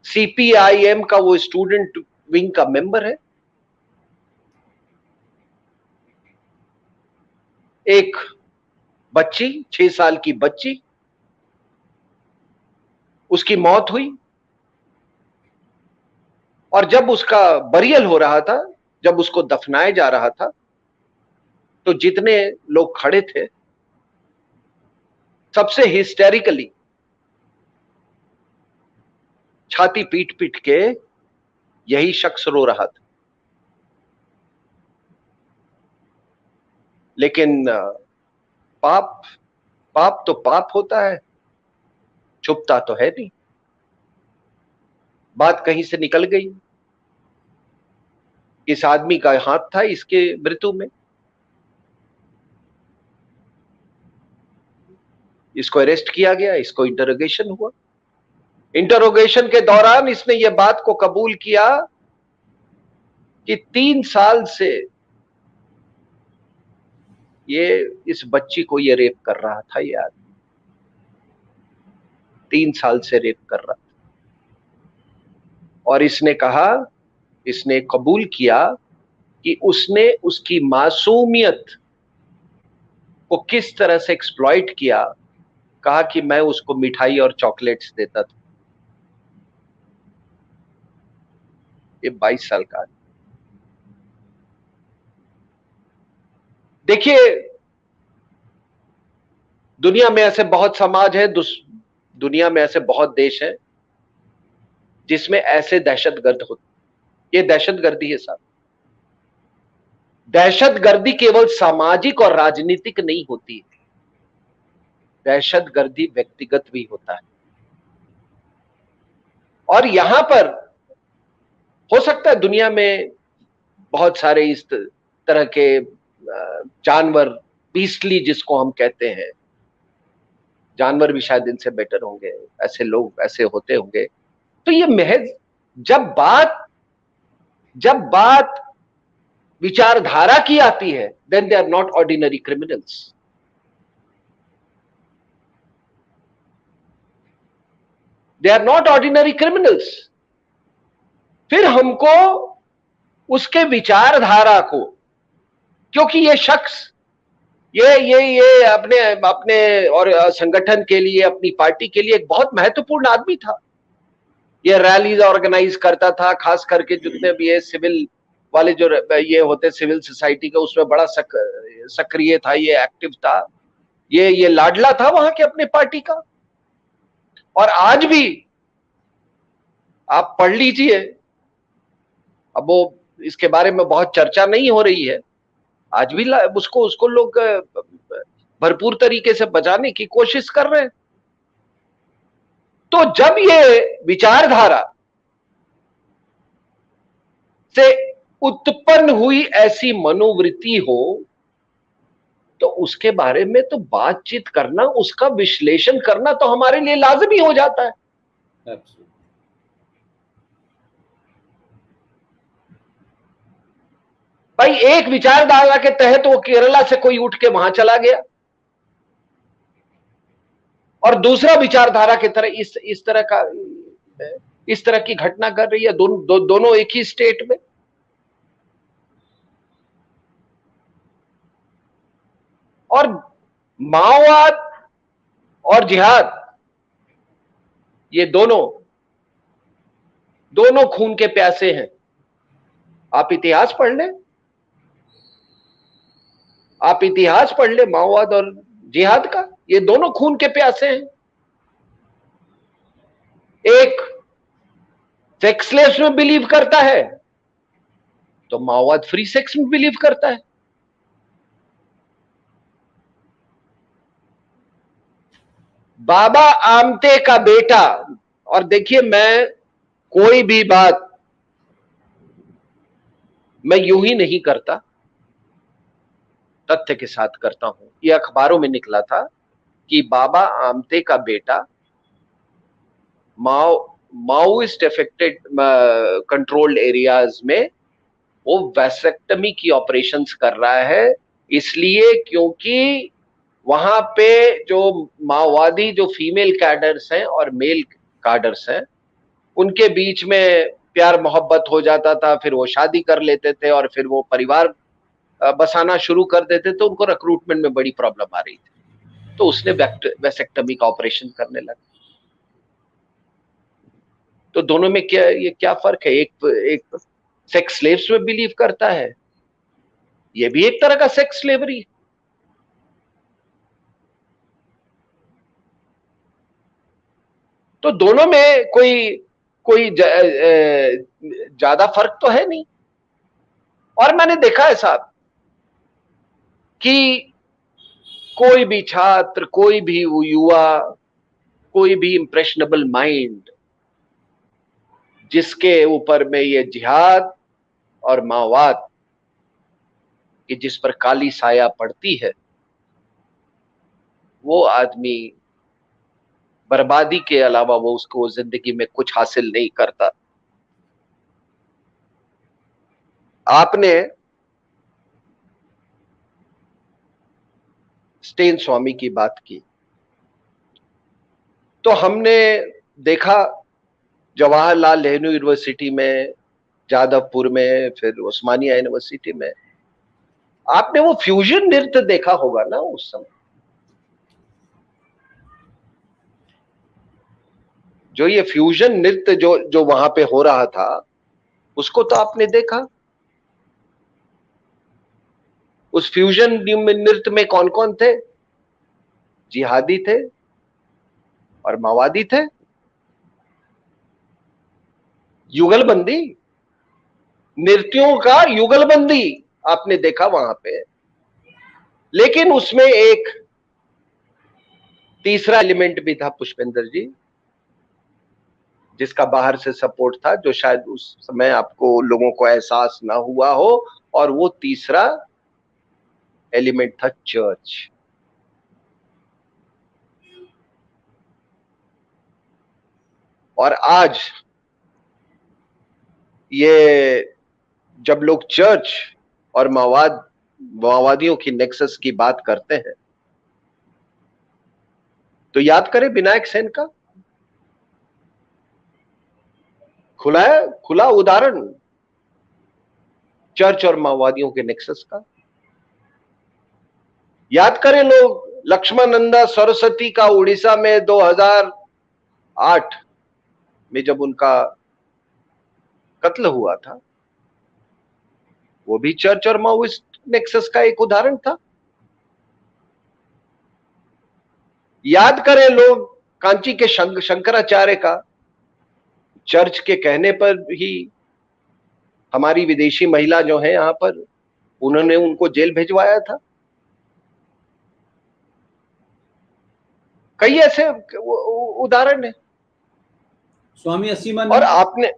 सीपीआईएम का वो स्टूडेंट विंग का मेंबर है। एक बच्ची, 6 साल की बच्ची, उसकी मौत हुई, और जब उसका बरियल हो रहा था, जब उसको दफनाया जा रहा था, तो जितने लोग खड़े थे, सबसे हिस्टेरिकली छाती पीट पीट के यही शख्स रो रहा था। लेकिन पाप तो पाप होता है, छुपता तो है नहीं। बात कहीं से निकल गई, इस आदमी का हाथ था इसके मृत्यु में, इसको अरेस्ट किया गया, इसको इंटरोगेशन हुआ। इंटरोगेशन के दौरान इसने यह बात को कबूल किया कि 3 साल से ये इस बच्ची को ये रेप कर रहा था। ये आदमी 3 साल से रेप कर रहा था, और इसने कहा, इसने कबूल किया कि उसने उसकी मासूमियत को किस तरह से एक्सप्लॉइट किया। कहा कि मैं उसको मिठाई और चॉकलेट्स देता था। ये 22 साल का। देखिए, दुनिया में ऐसे बहुत समाज है, दुनिया में ऐसे बहुत देश हैं जिसमें ऐसे दहशतगर्द होते। ये दहशतगर्दी है साहब। दहशतगर्दी केवल सामाजिक और राजनीतिक नहीं होती, दहशतगर्दी व्यक्तिगत भी होता है। और यहां पर हो सकता है दुनिया में बहुत सारे इस तरह के जानवर, बीस्टली जिसको हम कहते हैं, जानवर भी शायद इनसे बेटर होंगे, ऐसे लोग ऐसे होते होंगे। तो ये महज जब बात विचारधारा की आती है, then they are not ordinary criminals. They are not ordinary criminals. फिर हमको उसके विचारधारा को, क्योंकि ये शख्स ये अपने अपने और संगठन के लिए, अपनी पार्टी के लिए एक बहुत महत्वपूर्ण आदमी था। ये रैलीज ऑर्गेनाइज करता था, खास करके जितने भी ये सिविल वाले जो ये होते सिविल सोसाइटी के, उसमें बड़ा सक्रिय था, ये एक्टिव था, ये लाडला था वहां के अपने पार्टी का। और आज भी आप पढ़ लीजिए, अब वो इसके बारे में बहुत चर्चा नहीं हो रही है, आज भी उसको लोग भरपूर तरीके से बचाने की कोशिश कर रहे हैं। तो जब ये विचारधारा से उत्पन्न हुई ऐसी मनोवृत्ति हो, तो उसके बारे में तो बातचीत करना, उसका विश्लेषण करना तो हमारे लिए लाजमी हो जाता है। भाई, एक विचारधारा के तहत वो केरला से कोई उठ के वहां चला गया, और दूसरा विचारधारा की तरह इस तरह की घटना कर रही है, दोनों एक ही स्टेट में। और माओवाद और जिहाद, ये दोनों खून के प्यासे हैं। आप इतिहास पढ़ ले माओवाद और जिहाद का, ये दोनों खून के प्यासे हैं। एक सेक्स स्लेव्स में बिलीव करता है, तो माओवाद फ्री सेक्स में बिलीव करता है। बाबा आमटे का बेटा, और देखिए, मैं कोई भी बात मैं यूं ही नहीं करता, तथ्य के साथ करता हूं। यह अखबारों में निकला था कि बाबा आमटे का बेटा माओइस्ट अफेक्टेड कंट्रोल्ड एरियाज में वो वैसेक्टमी की ऑपरेशंस कर रहा है, इसलिए क्योंकि वहां पे जो माओवादी जो फीमेल कैडर्स हैं और मेल कैडर्स हैं, उनके बीच में प्यार मोहब्बत हो जाता था, फिर वो शादी कर लेते थे और फिर वो परिवार बसाना शुरू कर देते थे। उनको रिक्रूटमेंट में बड़ी प्रॉब्लम आ रही थी, तो उसने वैसेक्टमी का ऑपरेशन करने लगा। तो दोनों में क्या फर्क है? एक सेक्स स्लेव्स में बिलीव करता है, ये भी एक तरह का सेक्स स्लेवरी। तो दोनों में कोई ज्यादा फर्क तो है नहीं। और मैंने देखा है साहब कि कोई भी छात्र, कोई भी युवा, कोई भी इंप्रेशनेबल माइंड जिसके ऊपर में ये जिहाद और माओवाद कि जिस पर काली साया पड़ती है, वो आदमी बर्बादी के अलावा वो उसको जिंदगी में कुछ हासिल नहीं करता। आपने स्टेन स्वामी की बात की, तो हमने देखा जवाहरलाल नेहरू यूनिवर्सिटी में, जादवपुर में, फिर उस्मानिया यूनिवर्सिटी में, आपने वो फ्यूजन नृत्य देखा होगा ना उस समय, जो ये फ्यूजन नृत्य जो वहां पे हो रहा था, उसको तो आपने देखा। उस फ्यूजन नृत्य में कौन कौन थे? जिहादी थे और माओवादी थे। युगलबंदी, नृत्यों का युगलबंदी। आपने देखा वहां पे, लेकिन उसमें एक तीसरा एलिमेंट भी था पुष्पेंद्र जी, जिसका बाहर से सपोर्ट था, जो शायद उस समय आपको लोगों को एहसास ना हुआ हो, और वो तीसरा एलिमेंट था चर्च। और आज ये जब लोग चर्च और माओवादियों की नेक्सस की बात करते हैं, तो याद करें विनायक सेन का खुला उदाहरण चर्च और माओवादियों के नेक्सस का। याद करें लोग लक्ष्मणनंदा सरस्वती का उड़ीसा में 2008 में जब उनका कत्ल हुआ था, वो भी चर्च और माओइस्ट नेक्सस का एक उदाहरण था। याद करें लोग कांची के शंकराचार्य का, चर्च के कहने पर ही हमारी विदेशी महिला जो है यहां पर, उन्होंने उनको जेल भिजवाया था। कई ऐसे उदाहरण है। स्वामी असीमानंद, और आपने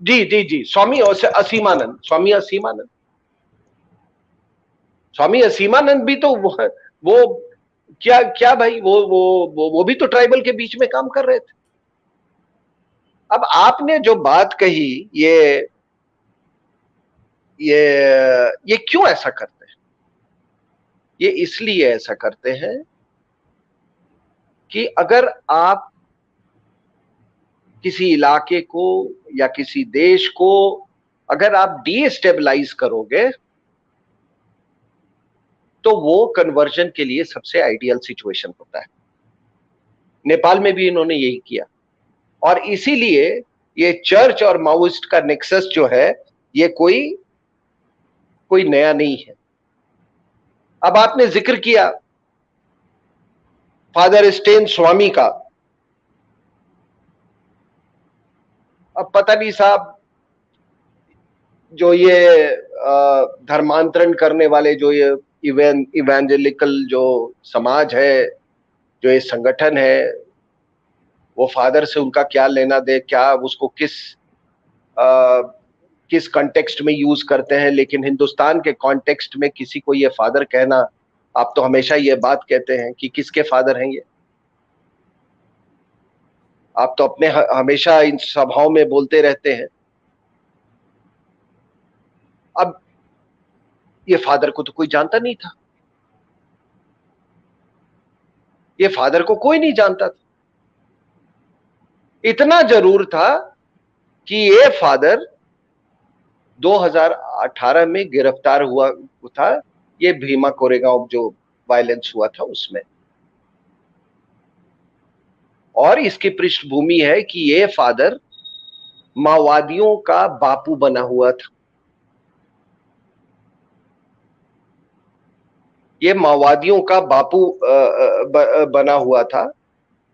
जी स्वामी असीमानंद, स्वामी असीमानंद भी तो वो क्या भाई, वो भी तो ट्राइबल के बीच में काम कर रहे थे। अब आपने जो बात कही, ये क्यों ऐसा करते हैं? ये इसलिए ऐसा करते हैं कि अगर आप किसी इलाके को या किसी देश को अगर आप डीस्टेबलाइज करोगे, तो वो कन्वर्जन के लिए सबसे आइडियल सिचुएशन होता है। नेपाल में भी इन्होंने यही किया, और इसीलिए ये चर्च और माओइस्ट का नेक्सस जो है, ये कोई नया नहीं है। अब आपने जिक्र किया फादर स्टेन स्वामी का। अब पता नहीं साहब, जो ये धर्मांतरण करने वाले जो ये इवेंजेलिकल जो समाज है, जो ये संगठन है, वो फादर से उनका क्या लेना दे, क्या उसको किस कॉन्टेक्स्ट में यूज करते हैं। लेकिन हिंदुस्तान के कॉन्टेक्स्ट में किसी को ये फादर कहना, आप तो हमेशा ये बात कहते हैं कि किसके फादर हैं ये। आप तो अपने हमेशा इन सभाओं में बोलते रहते हैं। अब ये फादर को तो कोई जानता नहीं था, ये फादर को कोई नहीं जानता था। इतना जरूर था कि ये फादर 2018 में गिरफ्तार हुआ था, ये भीमा कोरेगांव जो वायलेंस हुआ था उसमें। और इसकी पृष्ठभूमि है कि ये फादर माओवादियों का बापू बना हुआ था। ये माओवादियों का बापू बना हुआ था।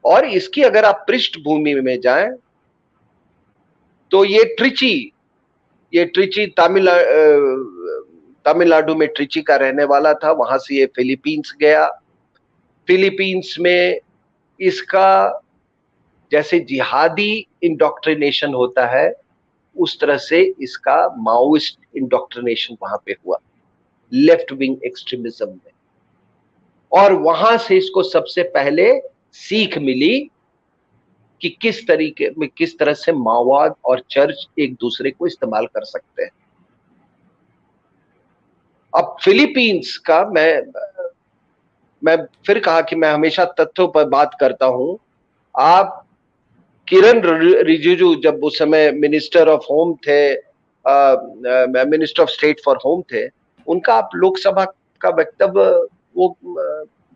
और इसकी अगर आप पृष्ठभूमि में जाएं, तो ये ट्रिची तमिलनाडु में ट्रिची का रहने वाला था। वहां से ये फिलीपींस गया। फिलीपींस में इसका जैसे जिहादी इंडोक्ट्रिनेशन होता है, उस तरह से इसका माओइस्ट इंडोक्ट्रिनेशन वहां पे हुआ, लेफ्ट विंग एक्सट्रीमिज्म में। और वहां से इसको सबसे पहले सीख मिली कि किस तरह से माओवाद और चर्च एक दूसरे को इस्तेमाल कर सकते हैं। अब फिलीपींस का मैं फिर कहा कि मैं हमेशा तथ्यों पर बात करता हूं। आप किरण रिजिजू जब उस समय मिनिस्टर ऑफ होम थे, minister of state for home थे, उनका आप लोकसभा का वक्तव्य वो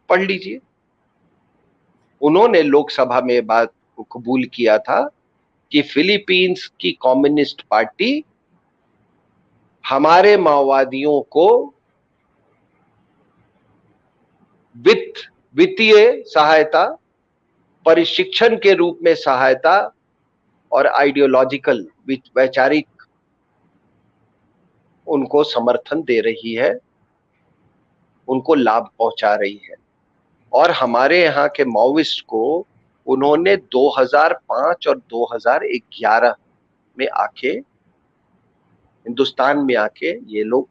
पढ़ लीजिए। उन्होंने लोकसभा में बात को कबूल किया था कि फिलीपींस की कम्युनिस्ट पार्टी हमारे माओवादियों को वित्तीय सहायता, प्रशिक्षण के रूप में सहायता और आइडियोलॉजिकल वैचारिक उनको समर्थन दे रही है, उनको लाभ पहुंचा रही है। और हमारे यहाँ के माओविस्ट को उन्होंने 2005 और 2011 में आके, हिंदुस्तान में आके ये लोग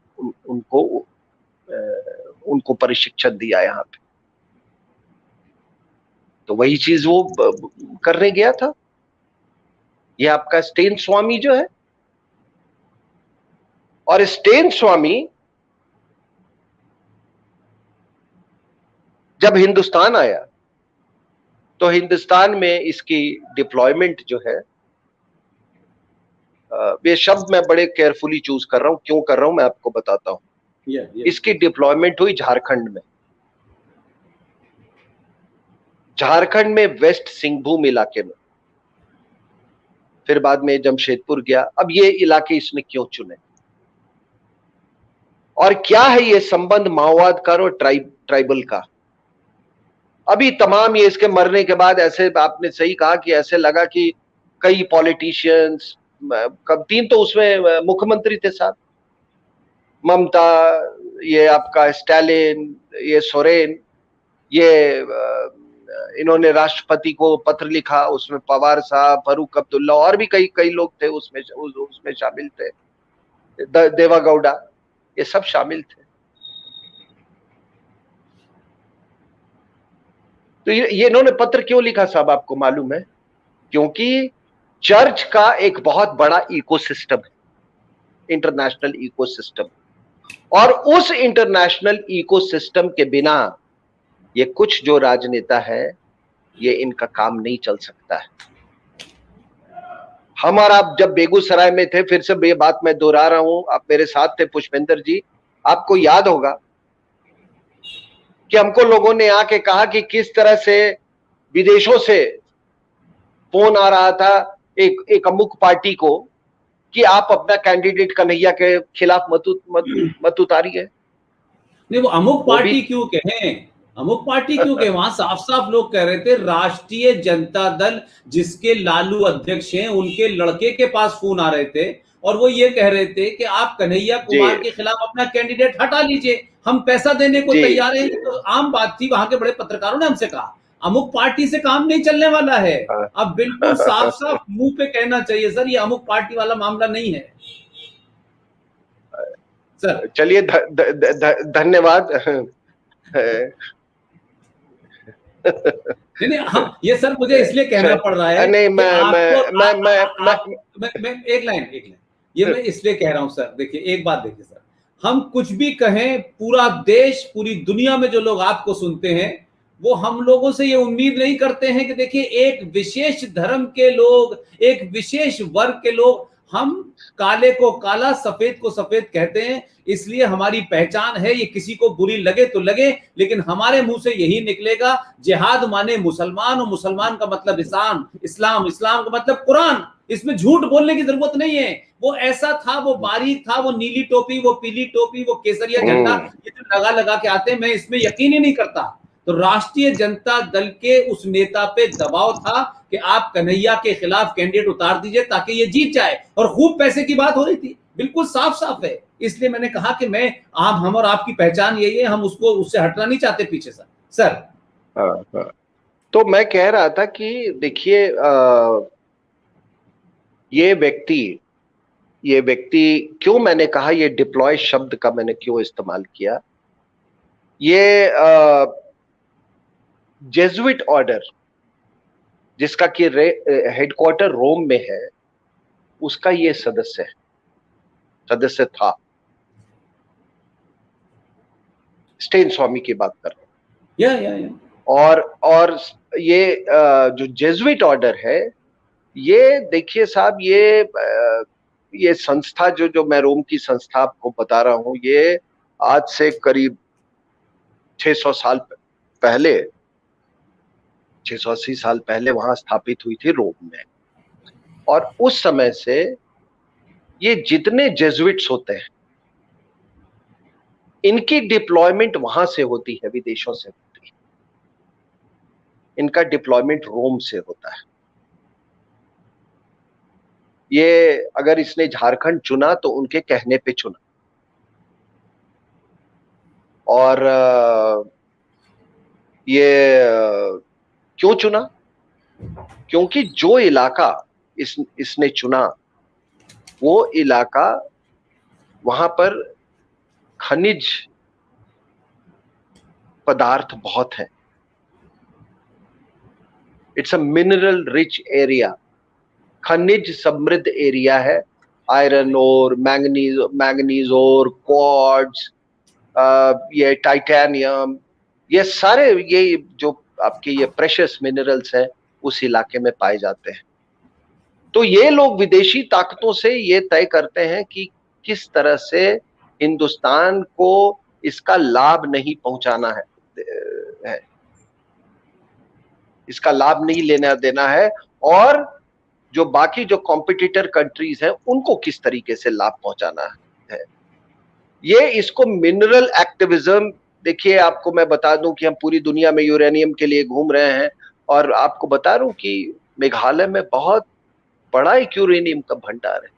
उनको प्रशिक्षण दिया यहाँ पे। तो वही चीज वो करने गया था। ये आपका स्टेन स्वामी जो है, और स्टेन स्वामी जब हिंदुस्तान आया तो हिंदुस्तान में इसकी डिप्लॉयमेंट जो है, ये शब्द मैं बड़े केयरफुली चूज कर रहा हूं, क्यों कर रहा हूं मैं आपको बताता हूं। इसकी डिप्लॉयमेंट हुई झारखंड में। झारखंड में वेस्ट सिंहभूम इलाके में, फिर बाद में जमशेदपुर गया। अब ये इलाके इसने क्यों चुने, और क्या है ये संबंध माओवाद का और ट्राइबल का? अभी तमाम ये इसके मरने के बाद ऐसे, आपने सही कहा कि ऐसे लगा कि कई पॉलिटिशियंस, कब 3 तो उसमें मुख्यमंत्री थे साहब, ममता, ये आपका स्टालिन, ये सोरेन, ये इन्होंने राष्ट्रपति को पत्र लिखा, उसमें पवार साहब, फारूक अब्दुल्ला और भी कई लोग थे उसमें शामिल थे, देवागौड़ा, ये सब शामिल थे। तो ये इन्होंने पत्र क्यों लिखा साहब, आपको मालूम है? क्योंकि चर्च का एक बहुत बड़ा इकोसिस्टम है, इंटरनेशनल इकोसिस्टम, और उस इंटरनेशनल इकोसिस्टम के बिना ये कुछ जो राजनेता है, ये इनका काम नहीं चल सकता है। हम और आप जब बेगूसराय में थे, फिर से ये बात मैं दोहरा रहा हूं, आप मेरे साथ थे पुष्पेंद्र जी, आपको याद होगा कि हमको लोगों ने आके कहा कि किस तरह से विदेशों से फोन आ रहा था एक अमुक पार्टी को कि आप अपना कैंडिडेट कन्हैया के खिलाफ मत उतारिए। नहीं, वो अमुक पार्टी क्यों कहें, अमुक पार्टी क्यों कहें? वहां साफ साफ लोग कह रहे थे राष्ट्रीय जनता दल, जिसके लालू अध्यक्ष हैं, उनके लड़के के पास फोन आ रहे थे और वो ये कह रहे थे कि आप कन्हैया कुमार के खिलाफ अपना कैंडिडेट हटा लीजिए, हम पैसा देने को तैयार हैं। तो आम बात थी, वहां के बड़े पत्रकारों ने हमसे कहा अमुक पार्टी से काम नहीं चलने वाला है। अब बिल्कुल साफ साफ मुंह पे कहना चाहिए सर, ये अमुक पार्टी वाला मामला नहीं है सर। चलिए, धन्यवाद। नहीं, हाँ, ये सर मुझे इसलिए कहना पड़ रहा है। नहीं, मैं एक लाइन ये मैं इसलिए कह रहा हूं सर। देखिए, एक बात देखिए सर, हम कुछ भी कहें, पूरा देश, पूरी दुनिया में जो लोग आपको सुनते हैं, वो हम लोगों से ये उम्मीद नहीं करते हैं कि देखिए एक विशेष धर्म के लोग, एक विशेष वर्ग के लोग, हम काले को काला, सफेद को सफेद कहते हैं, इसलिए हमारी पहचान है। ये किसी को बुरी लगे तो लगे, लेकिन हमारे मुंह से यही निकलेगा, जिहाद माने मुसलमान, और मुसलमान का मतलब इस्लाम का मतलब कुरान। इसमें झूठ बोलने की जरूरत नहीं है। वो ऐसा था, वो बारीक था, वो नीली टोपी, वो पीली टोपी, वो केसरिया झंडा, ये जो लगा के आते हैं, मैं इसमें यकीन ही नहीं करता। तो राष्ट्रीय जनता दल के उस नेता पे दबाव था कि आप कन्हैया के खिलाफ कैंडिडेट उतार दीजिए ताकि ये जीत जाए, और खूब पैसे की बात हो रही थी, बिल्कुल साफ साफ है। इसलिए मैंने कहा कि हम और आपकी पहचान यही है, हम उससे हटना नहीं चाहते पीछे सर। तो मैं कह रहा था कि देखिए, ये व्यक्ति क्यों, मैंने कहा ये डिप्लॉय शब्द का मैंने क्यों इस्तेमाल किया, ये जेजुइट ऑर्डर, जिसका कि हेडक्वार्टर रोम में है, उसका ये सदस्य था। स्टेन स्वामी की बात कर रहा हूं। और ये जो जेजुइट ऑर्डर है, ये देखिए साहब, ये संस्था जो मैं रोम की संस्था आपको बता रहा हूं, ये आज से करीब 600 साल पहले, 680 साल पहले वहां स्थापित हुई थी रोम में। और उस समय से ये जितने जेजुइट्स होते हैं, इनकी डिप्लॉयमेंट वहां से होती है, विदेशों से होती है। इनका डिप्लॉयमेंट रोम से होता है। ये अगर इसने झारखंड चुना तो उनके कहने पे चुना, और ये क्यों चुना? क्योंकि जो इलाका इसने चुना वो इलाका, वहां पर खनिज पदार्थ बहुत है। It's a mineral rich area, खनिज समृद्ध एरिया है। आयरन और मैंगनीज और क्वार्ट्ज, ये टाइटेनियम, ये सारे ये जो आपके ये प्रेशियस मिनरल्स हैं उस इलाके में पाए जाते हैं। तो ये लोग विदेशी ताकतों से ये तय करते हैं कि किस तरह से हिंदुस्तान को इसका लाभ नहीं पहुंचाना है, इसका लाभ नहीं लेना देना है, और जो बाकी जो कॉम्पिटिटर कंट्रीज हैं उनको किस तरीके से लाभ पहुंचाना है। ये इसको मिनरल एक्टिविज्म, देखिए आपको मैं बता दूं कि हम पूरी दुनिया में यूरेनियम के लिए घूम रहे हैं, और आपको बता रहा हूं कि मेघालय में बहुत बड़ा एक यूरेनियम का भंडार है।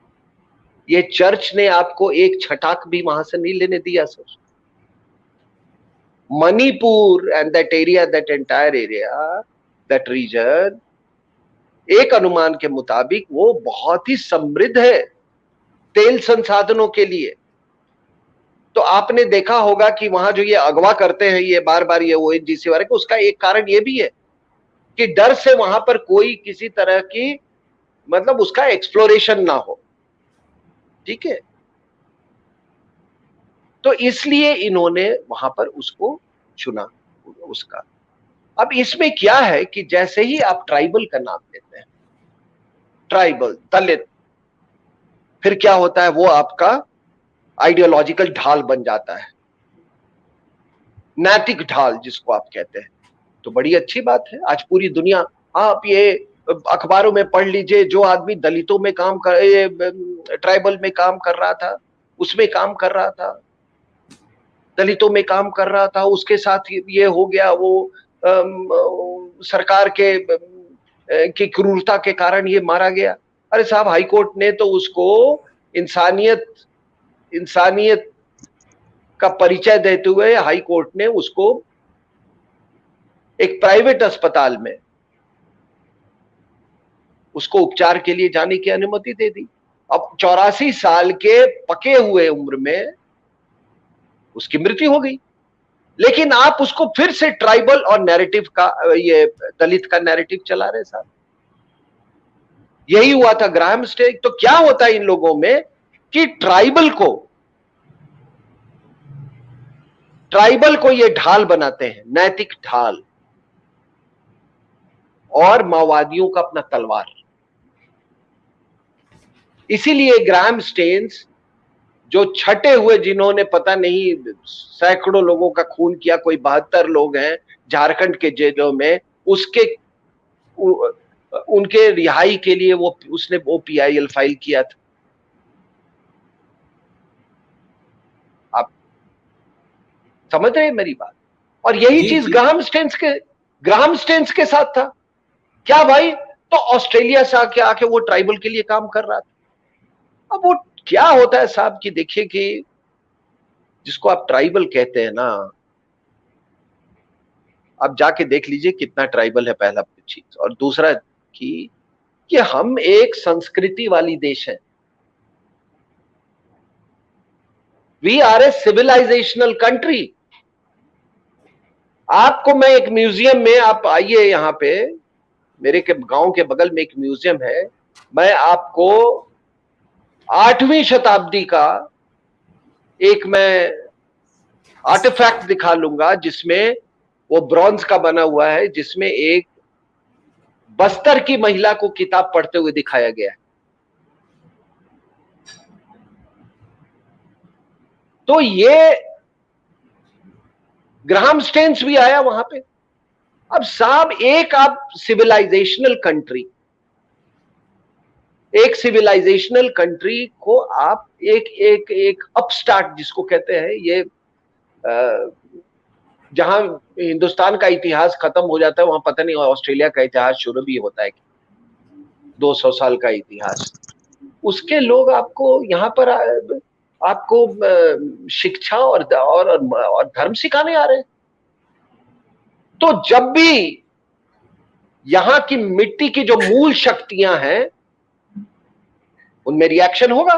ये चर्च ने आपको एक छटाक भी वहां से नहीं लेने दिया sir. Manipur and that area, that entire area, that region, एक अनुमान के मुताबिक वो बहुत ही समृद्ध है तेल संसाधनों के लिए। तो आपने देखा होगा कि वहां जो ये अगवा करते हैं ये बार बार ये ओएनजीसी वाले, उसका एक कारण ये भी है कि डर से वहां पर कोई किसी तरह की मतलब उसका एक्सप्लोरेशन ना हो, ठीक है। तो इसलिए इन्होंने वहां पर उसको चुना उसका। अब इसमें क्या है कि जैसे ही आप ट्राइबल का नाम लेते हैं, ट्राइबल, दलित, फिर क्या होता है, वो आपका आइडियोलॉजिकल ढाल बन जाता है, नैतिक ढाल जिसको आप कहते हैं। तो बड़ी अच्छी बात है, आज पूरी दुनिया, आप ये अखबारों में पढ़ लीजिए, जो आदमी दलितों में काम कर, ट्राइबल में काम कर रहा था, उसमें काम कर रहा था, दलितों में काम कर रहा था, उसके साथ ये हो गया, वो सरकार की क्रूरता के कारण ये मारा गया। अरे साहब, हाई कोर्ट ने तो उसको इंसानियत का परिचय देते हुए हाई कोर्ट ने उसको एक प्राइवेट अस्पताल में उसको उपचार के लिए जाने की अनुमति दे दी। अब 84 साल के पके हुए उम्र में उसकी मृत्यु हो गई, लेकिन आप उसको फिर से ट्राइबल और नैरेटिव का, ये दलित का नैरेटिव चला रहे साहब। यही हुआ था ग्राहम स्टेन। तो क्या होता है इन लोगों में कि ट्राइबल को ये ढाल बनाते हैं, नैतिक ढाल, और माओवादियों का अपना तलवार। इसीलिए ग्राहम स्टेन्स जो छटे हुए, जिन्होंने पता नहीं सैकड़ों लोगों का खून किया, कोई 72 लोग हैं झारखंड के जेलों में, उनके रिहाई के लिए उसने ओपीआईएल फाइल किया था। आप समझ रहे हैं मेरी बात? और यही चीज ग्राहम स्टेन्स के साथ था। क्या भाई, तो ऑस्ट्रेलिया से आके वो ट्राइबल के लिए काम कर रहा था। अब वो क्या होता है साहब कि देखिए कि जिसको आप ट्राइबल कहते हैं ना, आप जाके देख लीजिए कितना ट्राइबल है, पहला चीज। और दूसरा कि हम एक संस्कृति वाली देश है। We are a civilisational country. आपको मैं एक म्यूजियम में, आप आइए यहाँ पे, मेरे के गांव के बगल में एक म्यूजियम है, मैं आपको 8वीं शताब्दी का एक मैं आर्टिफैक्ट दिखा लूंगा, जिसमें वो ब्रॉन्ज का बना हुआ है, जिसमें एक बस्तर की महिला को किताब पढ़ते हुए दिखाया गया है। तो ये ग्राहम स्टेन्स भी आया वहां पे। अब साहब, एक आप सिविलाइजेशनल कंट्री को आप एक अपस्टार्ट जिसको कहते हैं, ये जहां हिंदुस्तान का इतिहास खत्म हो जाता है, वहां पता नहीं ऑस्ट्रेलिया का इतिहास शुरू भी होता है, 200 साल का इतिहास। उसके लोग आपको यहां पर आपको शिक्षा और धर्म सिखाने आ रहे हैं। तो जब भी यहां की मिट्टी की जो मूल शक्तियां हैं उनमें रिएक्शन होगा,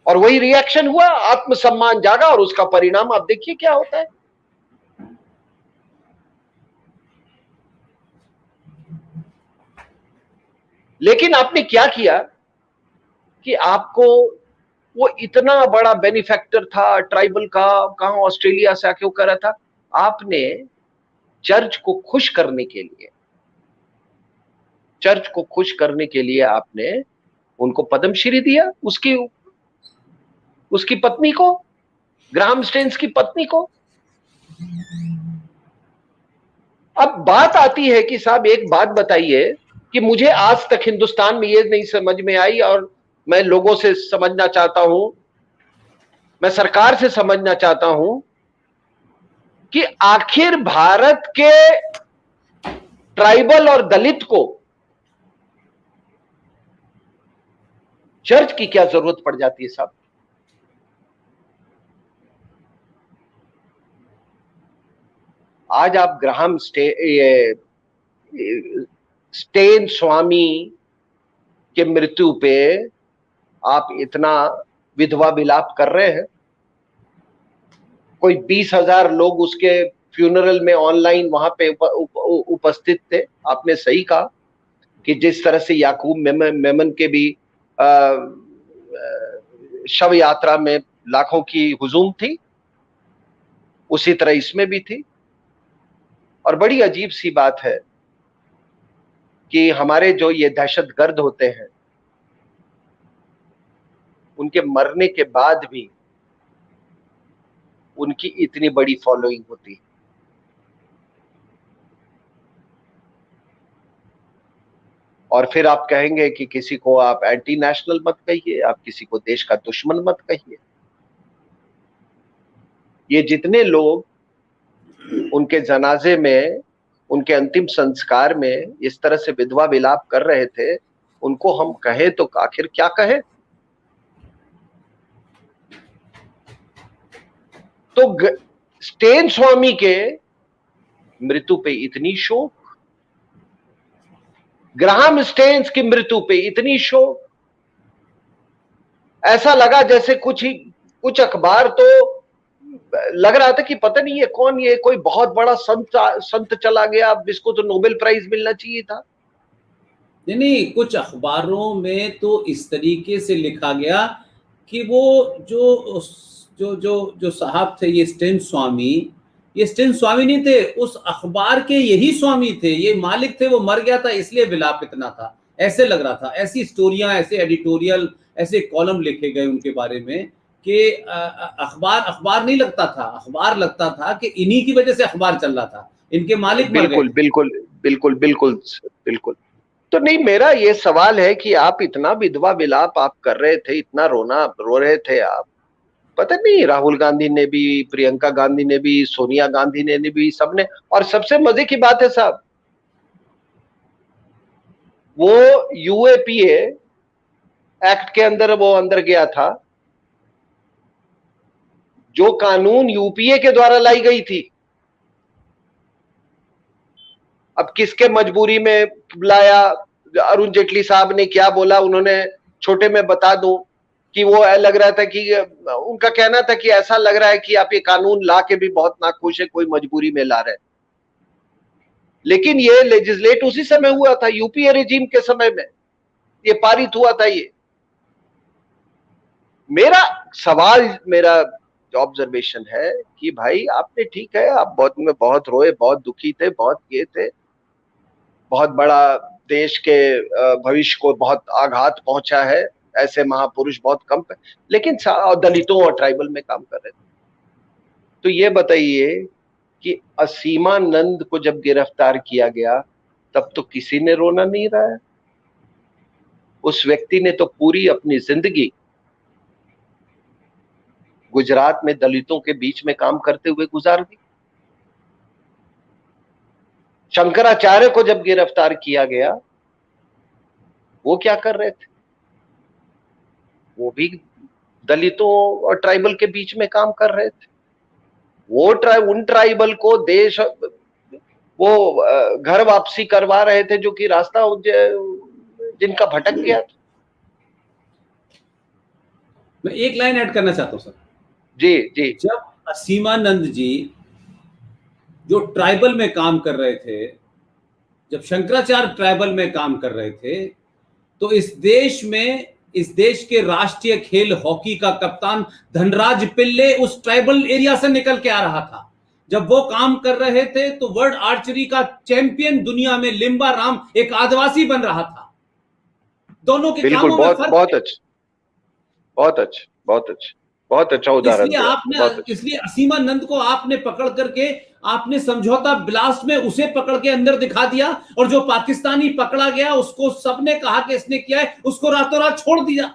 और वही रिएक्शन हुआ, आत्मसम्मान जागा, और उसका परिणाम आप देखिए क्या होता है। लेकिन आपने क्या किया कि आपको वो इतना बड़ा बेनिफैक्टर था ट्राइबल का, कहां ऑस्ट्रेलिया से आके वो कर रहा था, आपने चर्च को खुश करने के लिए, चर्च को खुश करने के लिए आपने उनको पद्मश्री दिया, उसकी पत्नी को, ग्राहम स्टेन्स की पत्नी को। अब बात आती है कि साहब एक बात बताइए कि मुझे आज तक हिंदुस्तान में ये नहीं समझ में आई, और मैं लोगों से समझना चाहता हूं, मैं सरकार से समझना चाहता हूं कि आखिर भारत के ट्राइबल और दलित को चर्च की क्या जरूरत पड़ जाती है साहब। आज आप ग्राहम स्टेन स्वामी के मृत्यु पे आप इतना विधवा विलाप कर रहे हैं। कोई 20,000 लोग उसके फ्यूनरल में ऑनलाइन वहां पे उपस्थित थे। आपने सही कहा कि जिस तरह से याकूब मेमन के भी शव यात्रा में लाखों की हुजूम थी, उसी तरह इसमें भी थी। और बड़ी अजीब सी बात है कि हमारे जो ये दहशतगर्द होते हैं, उनके मरने के बाद भी उनकी इतनी बड़ी फॉलोइंग होती है। और फिर आप कहेंगे कि किसी को आप एंटी नेशनल मत कहिए, आप किसी को देश का दुश्मन मत कहिए। ये जितने लोग उनके जनाजे में, उनके अंतिम संस्कार में इस तरह से विधवा विलाप कर रहे थे, उनको हम कहें तो आखिर क्या कहें। तो स्टेन स्वामी के मृत्यु पे इतनी शोक, ग्राहम स्टेन्स की मृत्यु पे इतनी शोक, ऐसा लगा जैसे कुछ अखबार तो लग रहा था कि पता नहीं है कौन, ये कोई बहुत बड़ा संत चला गया, अब इसको तो नोबेल प्राइज मिलना चाहिए था। नहीं, कुछ अखबारों में तो इस तरीके से लिखा गया कि वो जो जो जो जो साहब थे, ये स्टेन स्वामी नहीं थे, उस अखबार के यही स्वामी थे, ये मालिक थे, वो मर गया था इसलिए विलाप इतना था, ऐसे लग रहा था। ऐसी स्टोरियां, ऐसे एडिटोरियल, ऐसे कॉलम लिखे गए उनके बारे में कि अखबार नहीं लगता था, अखबार लगता था कि इन्हीं की वजह से अखबार चल रहा था, इनके मालिक मर गए। बिल्कुल बिल्कुल बिल्कुल बिल्कुल बिल्कुल। तो नहीं, मेरा ये सवाल है कि आप इतना विधवा विलाप आप कर रहे थे, इतना रो रहे थे आप, पता नहीं राहुल गांधी ने भी, प्रियंका गांधी ने भी, सोनिया गांधी ने भी, सबने। और सबसे मजे की बात है साहब, वो यूएपीए एक्ट के अंदर वो अंदर गया था, जो कानून यूपीए के द्वारा लाई गई थी। अब किसके मजबूरी में लाया, अरुण जेटली साहब ने क्या बोला, उन्होंने, छोटे में बता दूं कि वो लग रहा था कि उनका कहना था कि ऐसा लग रहा है कि आप ये कानून ला के भी बहुत नाखुश है, कोई मजबूरी में ला रहे। लेकिन ये लेजिस्लेट उसी समय हुआ था, यूपीए रेजिम के समय में ये पारित हुआ था। ये मेरा सवाल, मेरा ऑब्जर्वेशन है कि भाई आपने, ठीक है, आप बहुत रोए, बहुत दुखी थे, बहुत ये थे, बहुत बड़ा देश के भविष्य को बहुत आघात पहुंचा है, ऐसे महापुरुष बहुत कम है, लेकिन दलितों और ट्राइबल में काम कर रहे थे। तो ये बताइए कि असीमानंद को जब गिरफ्तार किया गया तब तो किसी ने रोना नहीं रहा है। उस व्यक्ति ने तो पूरी अपनी जिंदगी गुजरात में दलितों के बीच में काम करते हुए गुजार दी। शंकराचार्य को जब गिरफ्तार किया गया, वो क्या कर रहे थे? वो भी दलितों और ट्राइबल के बीच में काम कर रहे थे। वो उन ट्राइबल को देश वो घर वापसी करवा रहे थे, जो कि रास्ता जिनका भटक गया था। मैं एक लाइन ऐड करना चाहता हूं सर। जी जी। जब असीमानंद जी जो ट्राइबल में काम कर रहे थे, जब शंकराचार्य ट्राइबल में काम कर रहे थे, तो इस देश के राष्ट्रीय खेल हॉकी का कप्तान धनराज पिल्ले उस ट्राइबल एरिया से निकल के आ रहा था। जब वो काम कर रहे थे तो वर्ल्ड आर्चरी का चैंपियन दुनिया में लिम्बा राम एक आदिवासी बन रहा था। दोनों के बिल्कुल, कामों में फर्क बहुत अच्छा, बहुत अच्छा, बहुत अच्छा, बहुत अच्छा उदाहरण दिया। इसलिए असीमानंद को आपने पकड़ करके आपने समझौता ब्लास्ट में उसे पकड़ के अंदर दिखा दिया, और जो पाकिस्तानी पकड़ा गया उसको सबने कहा कि इसने किया है, उसको रातों रात छोड़ दिया।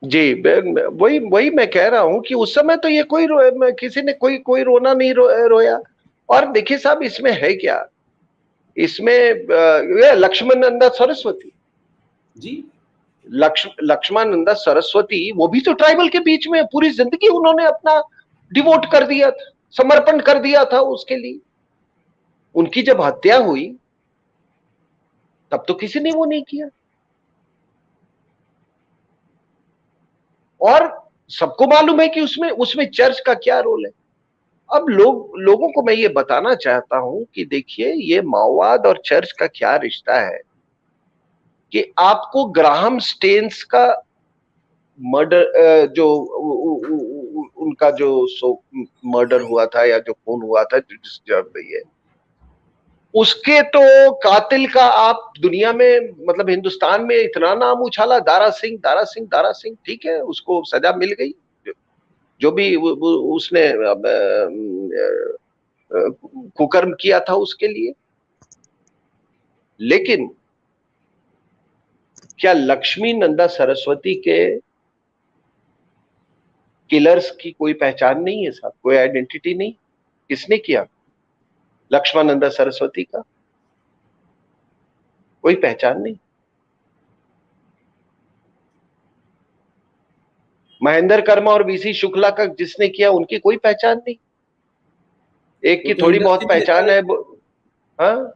जी, वही मैं कह रहा हूं कि उस समय तो ये किसी ने कोई रोना नहीं रोया। और देखिए साहब, इसमें है क्या, इसमें लक्ष्मणानंद सरस्वती जी, लक्ष्मणानंद सरस्वती, वो भी तो ट्राइबल के बीच में पूरी जिंदगी उन्होंने अपना डिवोट कर दिया था, समर्पण कर दिया था उसके लिए। उनकी जब हत्या हुई तब तो किसी ने वो नहीं किया। और सबको मालूम है कि उसमें चर्च का क्या रोल है। अब लोगों को मैं ये बताना चाहता हूं कि देखिए, ये माओवाद और चर्च का क्या रिश्ता है कि आपको ग्राहम स्टेन्स का मर्डर, जो उनका जो मर्डर हुआ था या जो खून हुआ था, ये उसके तो कातिल का आप दुनिया में, मतलब हिंदुस्तान में इतना नाम उछाला, दारा सिंह दारा सिंह दारा सिंह। ठीक है, उसको सजा मिल गई, जो भी उसने कुकर्म किया था उसके लिए। लेकिन क्या लक्ष्मी नंदा सरस्वती के किलर्स की कोई पहचान नहीं है साहब? कोई आइडेंटिटी नहीं? किसने किया? लक्ष्मानंदा सरस्वती का कोई पहचान नहीं। महेंद्र कर्मा और वीसी शुक्ला का जिसने किया, उनकी कोई पहचान नहीं। एक की थोड़ी बहुत पहचान है। हाँ,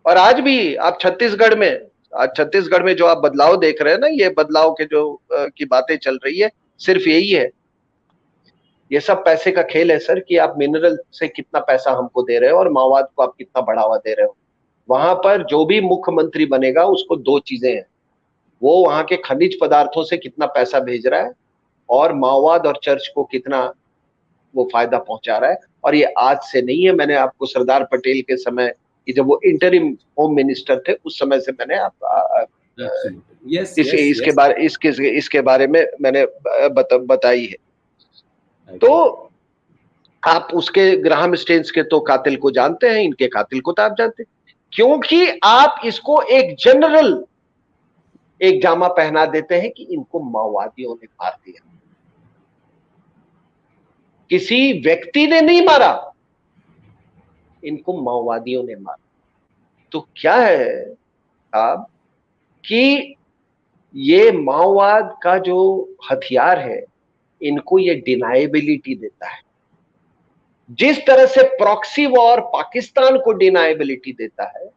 और आज भी आप छत्तीसगढ़ में जो आप बदलाव देख रहे हैं ना, ये बदलाव के जो की बातें चल रही है, सिर्फ यही है। ये सब पैसे का खेल है सर, कि आप मिनरल से कितना पैसा हमको दे रहे हो और माओवाद को आप कितना बढ़ावा दे रहे हो। वहां पर जो भी मुख्यमंत्री बनेगा, उसको दो चीजें हैं, वो वहां के खनिज पदार्थों से कितना पैसा भेज रहा है और माओवाद और चर्च को कितना वो फायदा पहुंचा रहा है। और ये आज से नहीं है, मैंने आपको सरदार पटेल के समय कि जब वो इंटरिम होम मिनिस्टर थे, उस समय से मैंने इसके बारे में मैंने बताई है। तो आप उसके ग्राहम स्टेन्स के तो कातिल को जानते हैं, इनके कातिल को तो आप जानते हैं, क्योंकि आप इसको एक जनरल एक जामा पहना देते हैं कि इनको माओवादियों ने मार दिया। किसी व्यक्ति ने नहीं मारा, इनको माओवादियों ने मारा। तो क्या है साहब कि ये माओवाद का जो हथियार है, इनको ये डिनाएबिलिटी देता है। जिस तरह से प्रॉक्सी वॉर पाकिस्तान को डिनाएबिलिटी देता है,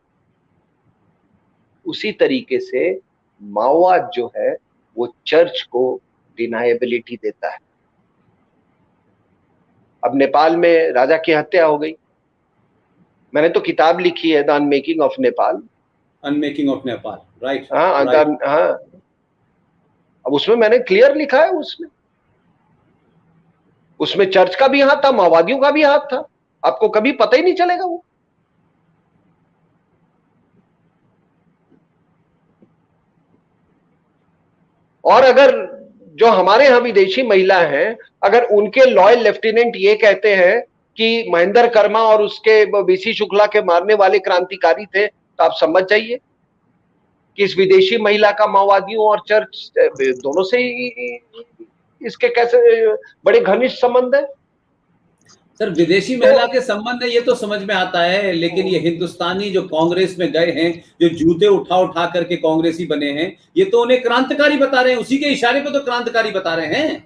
उसी तरीके से माओवाद जो है वो चर्च को डिनाएबिलिटी देता है। अब नेपाल में राजा की हत्या हो गई, मैंने तो किताब लिखी है, the unmaking of Nepal. Unmaking of Nepal, right. हाँ, अब उसमें मैंने क्लियर लिखा है, उसमें चर्च का भी हाथ था, माओवादियों का भी हाथ था, आपको कभी पता ही नहीं चलेगा वो। और अगर जो हमारे यहां विदेशी महिला हैं, अगर उनके लॉयल लेफ्टिनेंट ये कहते हैं कि महेंद्र कर्मा और उसके वीसी शुक्ला के मारने वाले क्रांतिकारी थे, तो आप समझ जाइए कि इस विदेशी महिला का माओवादियों और चर्च दोनों से इसके कैसे बड़े घनिष्ठ संबंध है। सर विदेशी महिला के संबंध में ये तो समझ में आता है, लेकिन ये हिंदुस्तानी जो कांग्रेस में गए हैं, जो जूते उठा उठा करके कांग्रेसी बने हैं, ये तो उन्हें क्रांतिकारी बता रहे हैं, उसी के इशारे पे तो क्रांतिकारी बता रहे हैं।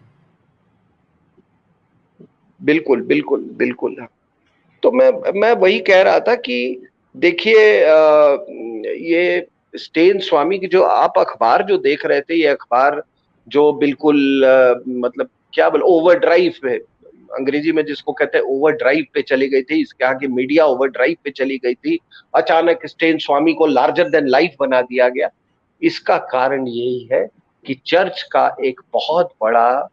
बिल्कुल बिल्कुल बिल्कुल। तो मैं वही कह रहा था कि देखिए, ये स्टेन स्वामी की जो आप अखबार जो देख रहे थे, ये अखबार जो बिल्कुल मतलब क्या बोल, ओवरड्राइव पे, अंग्रेजी में जिसको कहते हैं ओवरड्राइव पे चली गई थी, इसके आगे मीडिया ओवरड्राइव पे चली गई थी, अचानक स्टेन स्वामी को लार्जर देन लाइफ बना दिया गया। इसका कारण यही है कि चर्च का एक बहुत बड़ा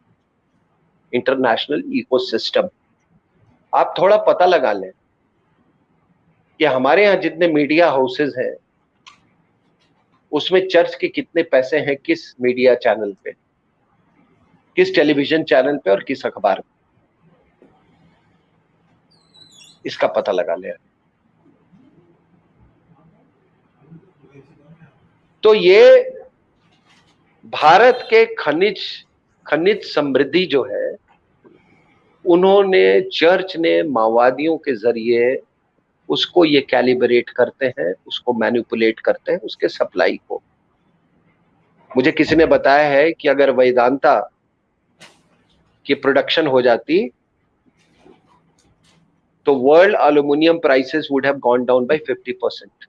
इंटरनेशनल इकोसिस्टम, आप थोड़ा पता लगा लें कि हमारे यहाँ जितने मीडिया हाउसेज हैं उसमें चर्च के कितने पैसे हैं, किस मीडिया चैनल पे, किस टेलीविजन चैनल पे और किस अखबार पे, इसका पता लगा लें। तो ये भारत के खनिज समृद्धि जो है, उन्होंने चर्च ने माओवादियों के जरिए उसको ये कैलिब्रेट करते हैं, उसको मैनिपुलेट करते हैं, उसके सप्लाई को। मुझे किसी ने बताया है कि अगर वेदांता की प्रोडक्शन हो जाती तो world aluminium prices would have gone down by 50%।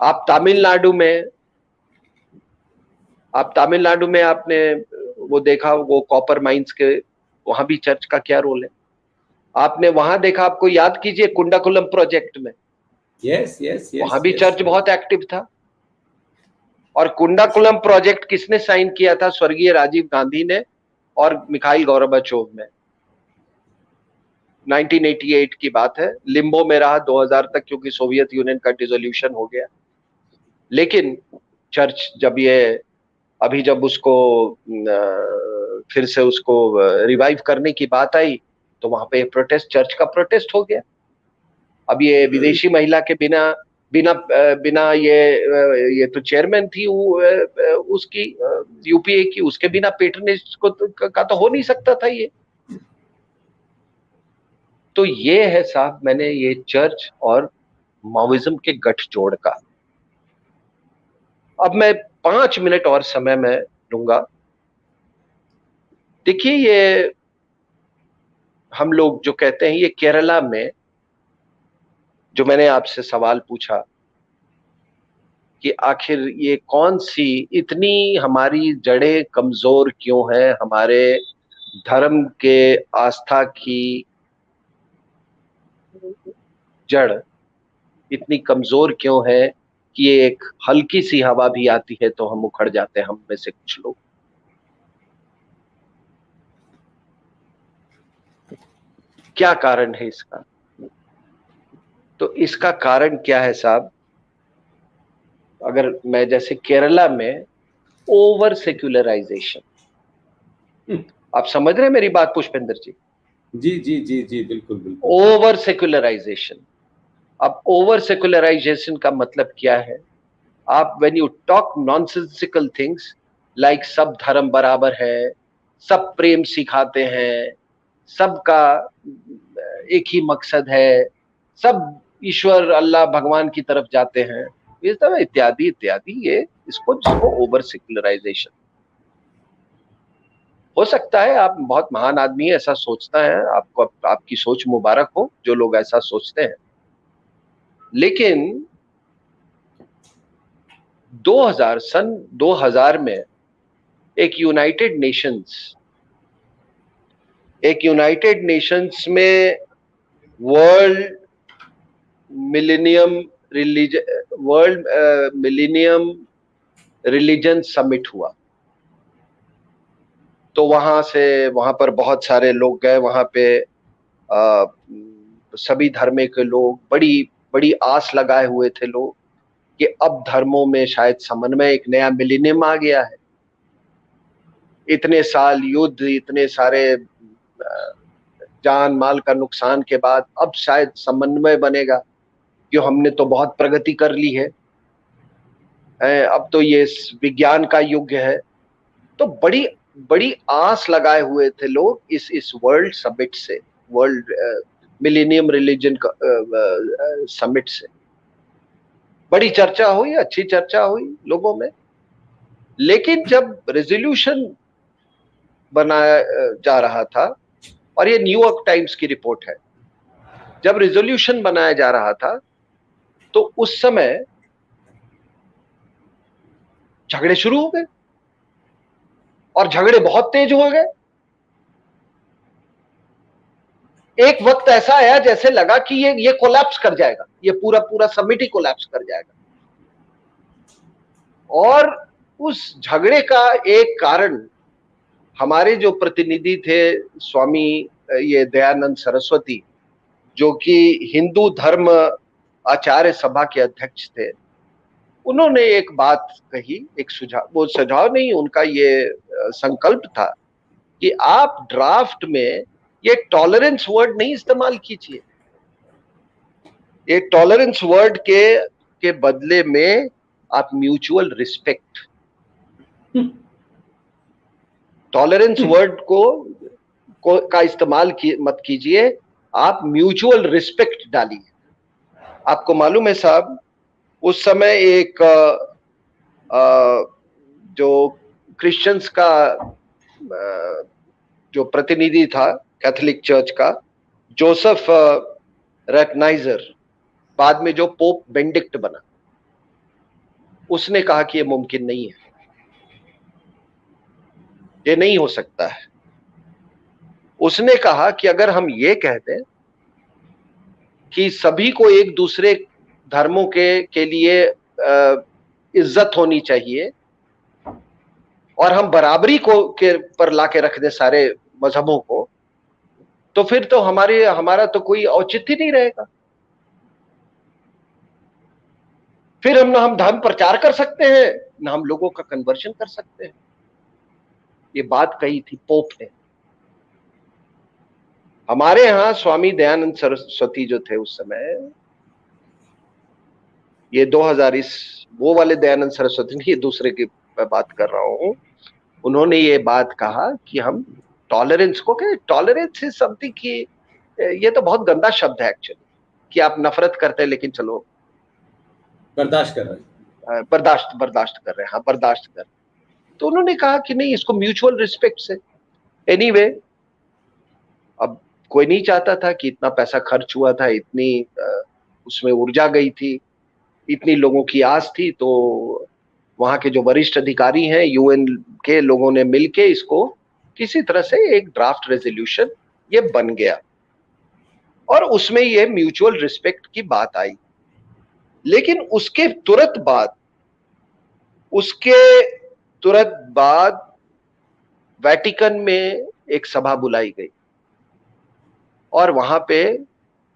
आप तमिलनाडु में आपने वो देखा, वो कॉपर माइंस के, वहां भी चर्च का क्या रोल है आपने वहां देखा? आपको याद कीजिए कुंडाकुलम प्रोजेक्ट में, यस यस यस, वहां भी चर्च बहुत एक्टिव था। और कुंडाकुलम प्रोजेक्ट किसने साइन किया था? स्वर्गीय राजीव गांधी ने और मिखाइल गोर्बाचोव ने। 1988 की बात है, लिम्बो में रहा 2000 तक क्योंकि सोवियत यूनियन का डिसोल्यूशन हो गया। लेकिन चर्च जब उसको फिर से उसको रिवाइव करने की बात आई तो वहां पे प्रोटेस्ट, चर्च का प्रोटेस्ट हो गया। अब ये विदेशी महिला के बिना बिना बिना ये तो चेयरमैन थी उसकी यूपीए की, उसके बिना पेट्रनेज का तो हो नहीं सकता था ये। तो ये है साहब, मैंने ये चर्च और माओइज्म के गठजोड़ का। अब मैं 5 मिनट और समय में लूंगा। देखिए, ये हम लोग जो कहते हैं, ये केरला में जो मैंने आपसे सवाल पूछा कि आखिर ये कौन सी इतनी हमारी जड़ें कमजोर क्यों हैं, हमारे धर्म के आस्था की जड़ इतनी कमजोर क्यों है कि एक हल्की सी हवा भी आती है तो हम उखड़ जाते हैं, हम में से कुछ लोग। क्या कारण है इसका? तो इसका कारण क्या है साहब? अगर मैं जैसे केरला में ओवर सेक्युलराइजेशन, आप समझ रहे हैं मेरी बात पुष्पेंद्र जी? जी जी जी जी, बिल्कुल बिल्कुल। Over secularisation. अब ओवर सेक्युलराइजेशन का मतलब क्या है? आप when you talk nonsensical things like सब धर्म बराबर है, सब प्रेम सिखाते हैं, सबका एक ही मकसद है, सब ईश्वर अल्लाह भगवान की तरफ जाते हैं, इस तरह इत्यादि इत्यादि, ये जिसको ओवर सेक्युलराइजेशन। हो सकता है आप बहुत महान आदमी है, ऐसा सोचता है, आपको आपकी सोच मुबारक हो जो लोग ऐसा सोचते हैं। लेकिन सन 2000 में एक यूनाइटेड नेशंस में वर्ल्ड मिलेनियम रिलीजन समिट हुआ। तो वहां पर बहुत सारे लोग गए, वहां पे सभी धर्म के लोग, बड़ी बड़ी आस लगाए हुए थे लोग कि अब धर्मों में शायद समन्वय, एक नया मिलेनियम आ गया है। इतने साल युद्ध, इतने सारे जान माल का नुकसान के बाद अब शायद समन्वय बनेगा, कि हमने तो बहुत प्रगति कर ली है, अब तो ये विज्ञान का युग है। तो बड़ी बड़ी आस लगाए हुए थे लोग इस वर्ल्ड समिट से। वर्ल्ड मिलेनियम रिलीजन समिट से। बड़ी चर्चा हुई, अच्छी चर्चा हुई लोगों में, लेकिन जब रेजोल्यूशन बनाया जा रहा था, और ये न्यूयॉर्क टाइम्स की रिपोर्ट है, जब रेजोल्यूशन बनाया जा रहा था तो उस समय झगड़े शुरू हो गए, और झगड़े बहुत तेज हो गए। एक वक्त ऐसा आया जैसे लगा कि ये कोलैप्स कर जाएगा, ये पूरा पूरा समिट ही कोलैप्स कर जाएगा। और उस झगड़े का एक कारण हमारे जो प्रतिनिधि थे स्वामी ये दयानंद सरस्वती, जो कि हिंदू धर्म आचार्य सभा के अध्यक्ष थे, उन्होंने एक बात कही, एक सुझाव, वो सुझाव नहीं, उनका ये संकल्प था कि आप ड्राफ्ट में ये टॉलरेंस वर्ड नहीं इस्तेमाल कीजिए। ये टॉलरेंस वर्ड के बदले में आप म्यूचुअल रिस्पेक्ट, टॉलरेंस वर्ड का इस्तेमाल मत कीजिए, आप म्यूचुअल रिस्पेक्ट डालिए। आपको मालूम है साहब, उस समय एक जो क्रिश्चियंस का जो प्रतिनिधि था कैथोलिक चर्च का, जोसेफ रेटनाइजर, बाद में जो पोप बेनेडिक्ट बना, उसने कहा कि ये मुमकिन नहीं है, ये नहीं हो सकता है। उसने कहा कि अगर हम ये कह दें कि सभी को एक दूसरे धर्मों के लिए इज्जत होनी चाहिए, और हम बराबरी के पर लाके रख दें सारे मजहबों को, तो फिर तो हमारा तो कोई औचित्य नहीं रहेगा। फिर हम धर्म प्रचार कर सकते हैं, ना हम लोगों का कन्वर्शन कर सकते हैं। ये बात कही थी पोप ने। हमारे यहाँ स्वामी दयानंद सरस्वती जो थे उस समय, ये 2020 वो वाले दयानंद सरस्वती नहीं, ये दूसरे की मैं बात कर रहा हूं, उन्होंने ये बात कहा कि हम टॉलरेंस को, टॉलरेंस इज समथिंग की, ये तो बहुत गंदा शब्द है एक्चुअली, कि आप नफरत करते हैं लेकिन चलो बर्दाश्त कर रहे हैं, बर्दाश्त कर रहे हैं, हाँ बर्दाश्त कर। तो उन्होंने कहा कि नहीं, इसको म्यूचुअल रिस्पेक्ट से। एनीवे, अब कोई नहीं चाहता था कि इतना पैसा खर्च हुआ था, इतनी उसमें ऊर्जा गई थी, इतनी लोगों की आस थी, तो वहां के जो वरिष्ठ अधिकारी हैं यूएन के लोगों ने मिलके इसको किसी तरह से एक ड्राफ्ट रेजोल्यूशन ये बन गया, और उसमें ये म्यूचुअल रिस्पेक्ट की बात आई। लेकिन उसके तुरंत बाद वेटिकन में एक सभा बुलाई गई, और वहां पे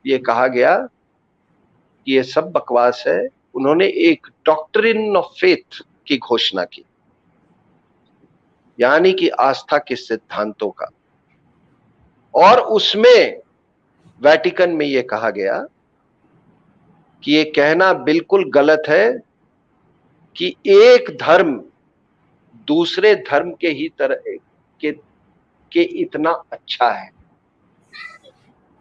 ये कहा गया कि ये सब बकवास है। उन्होंने एक डॉक्ट्रिन ऑफ फेथ की घोषणा की, यानी कि आस्था के सिद्धांतों का, और उसमें वेटिकन में ये कहा गया कि ये कहना बिल्कुल गलत है कि एक धर्म दूसरे धर्म के ही तरह के इतना अच्छा है।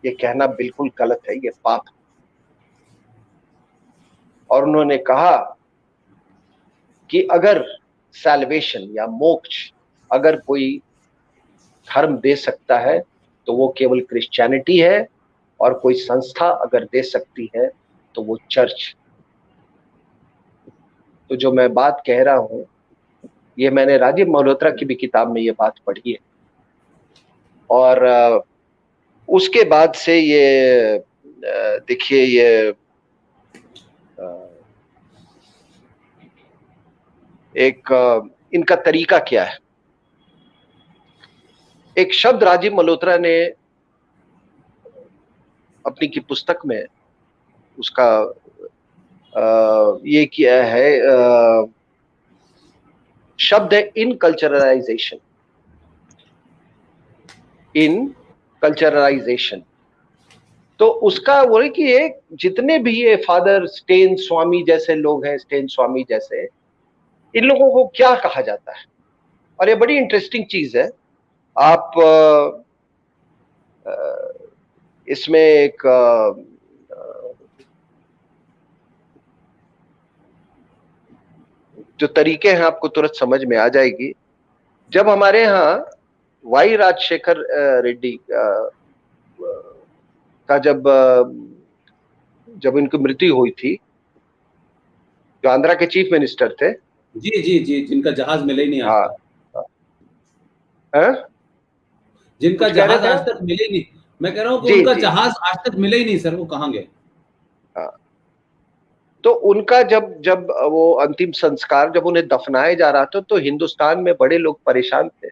ये कहना बिल्कुल गलत है, ये पाप है। और उन्होंने कहा कि अगर सैल्वेशन या मोक्ष अगर कोई धर्म दे सकता है तो वो केवल क्रिश्चियनिटी है, और कोई संस्था अगर दे सकती है तो वो चर्च। तो जो मैं बात कह रहा हूं, ये मैंने राजीव मल्होत्रा की भी किताब में ये बात पढ़ी है, और उसके बाद से ये देखिए, ये एक इनका तरीका क्या है। एक शब्द राजीव मल्होत्रा ने अपनी की पुस्तक में उसका ये किया है, शब्द है इनकल्चरलाइजेशन। इनकल्चरलाइजेशन तो उसका वो है कि एक जितने भी ये फादर स्टेन स्वामी जैसे लोग हैं, स्टेन स्वामी जैसे, इन लोगों को क्या कहा जाता है। और ये बड़ी इंटरेस्टिंग चीज है। आप इसमें एक जो तरीके हैं आपको तुरंत समझ में आ जाएगी। जब हमारे यहाँ वाई राजशेखर रेड्डी का जब इनकी मृत्यु हुई थी, जो आंध्रा के चीफ मिनिस्टर थे, जी जी जी, जिनका जहाज मिले ही नहीं आज तक। जिनका कुछ कह रहे जहाज थे आज तक मिले ही नहीं, मैं कह रहा हूँ कि जी उनका जी जहाज आज तक मिले ही नहीं सर, वो कहाँ गए? तो उनका जब वो अंतिम संस्कार, जब उन्हें दफनाया जा रहा था, तो हिंदुस्तान में बड़े लोग परेशान थे।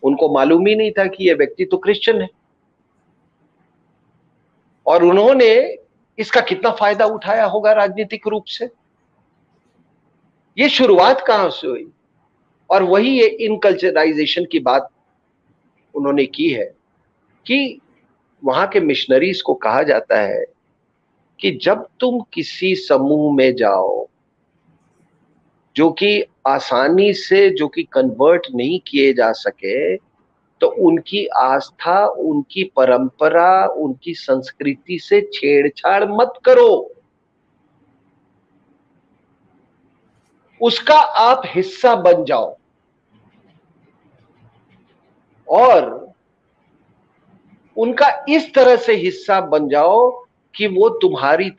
उनको मालूम ही नहीं था कि ये व्यक्ति तो क्रिश्चियन है, और उन्होंने इसका कितना फायदा उठाया होगा राजनीतिक रूप से। ये शुरुआत कहां से हुई? और वही ये इनकल्चराइजेशन की बात उन्होंने की है कि वहां के मिशनरीज को कहा जाता है कि जब तुम किसी समूह में जाओ जो कि आसानी से, जो कि कन्वर्ट नहीं किए जा सके, तो उनकी आस्था, उनकी परंपरा, उनकी संस्कृति से छेड़छाड़ मत करो। उसका आप हिस्सा बन जाओ, और उनका इस तरह से हिस्सा बन जाओ कि वो तुम्हारे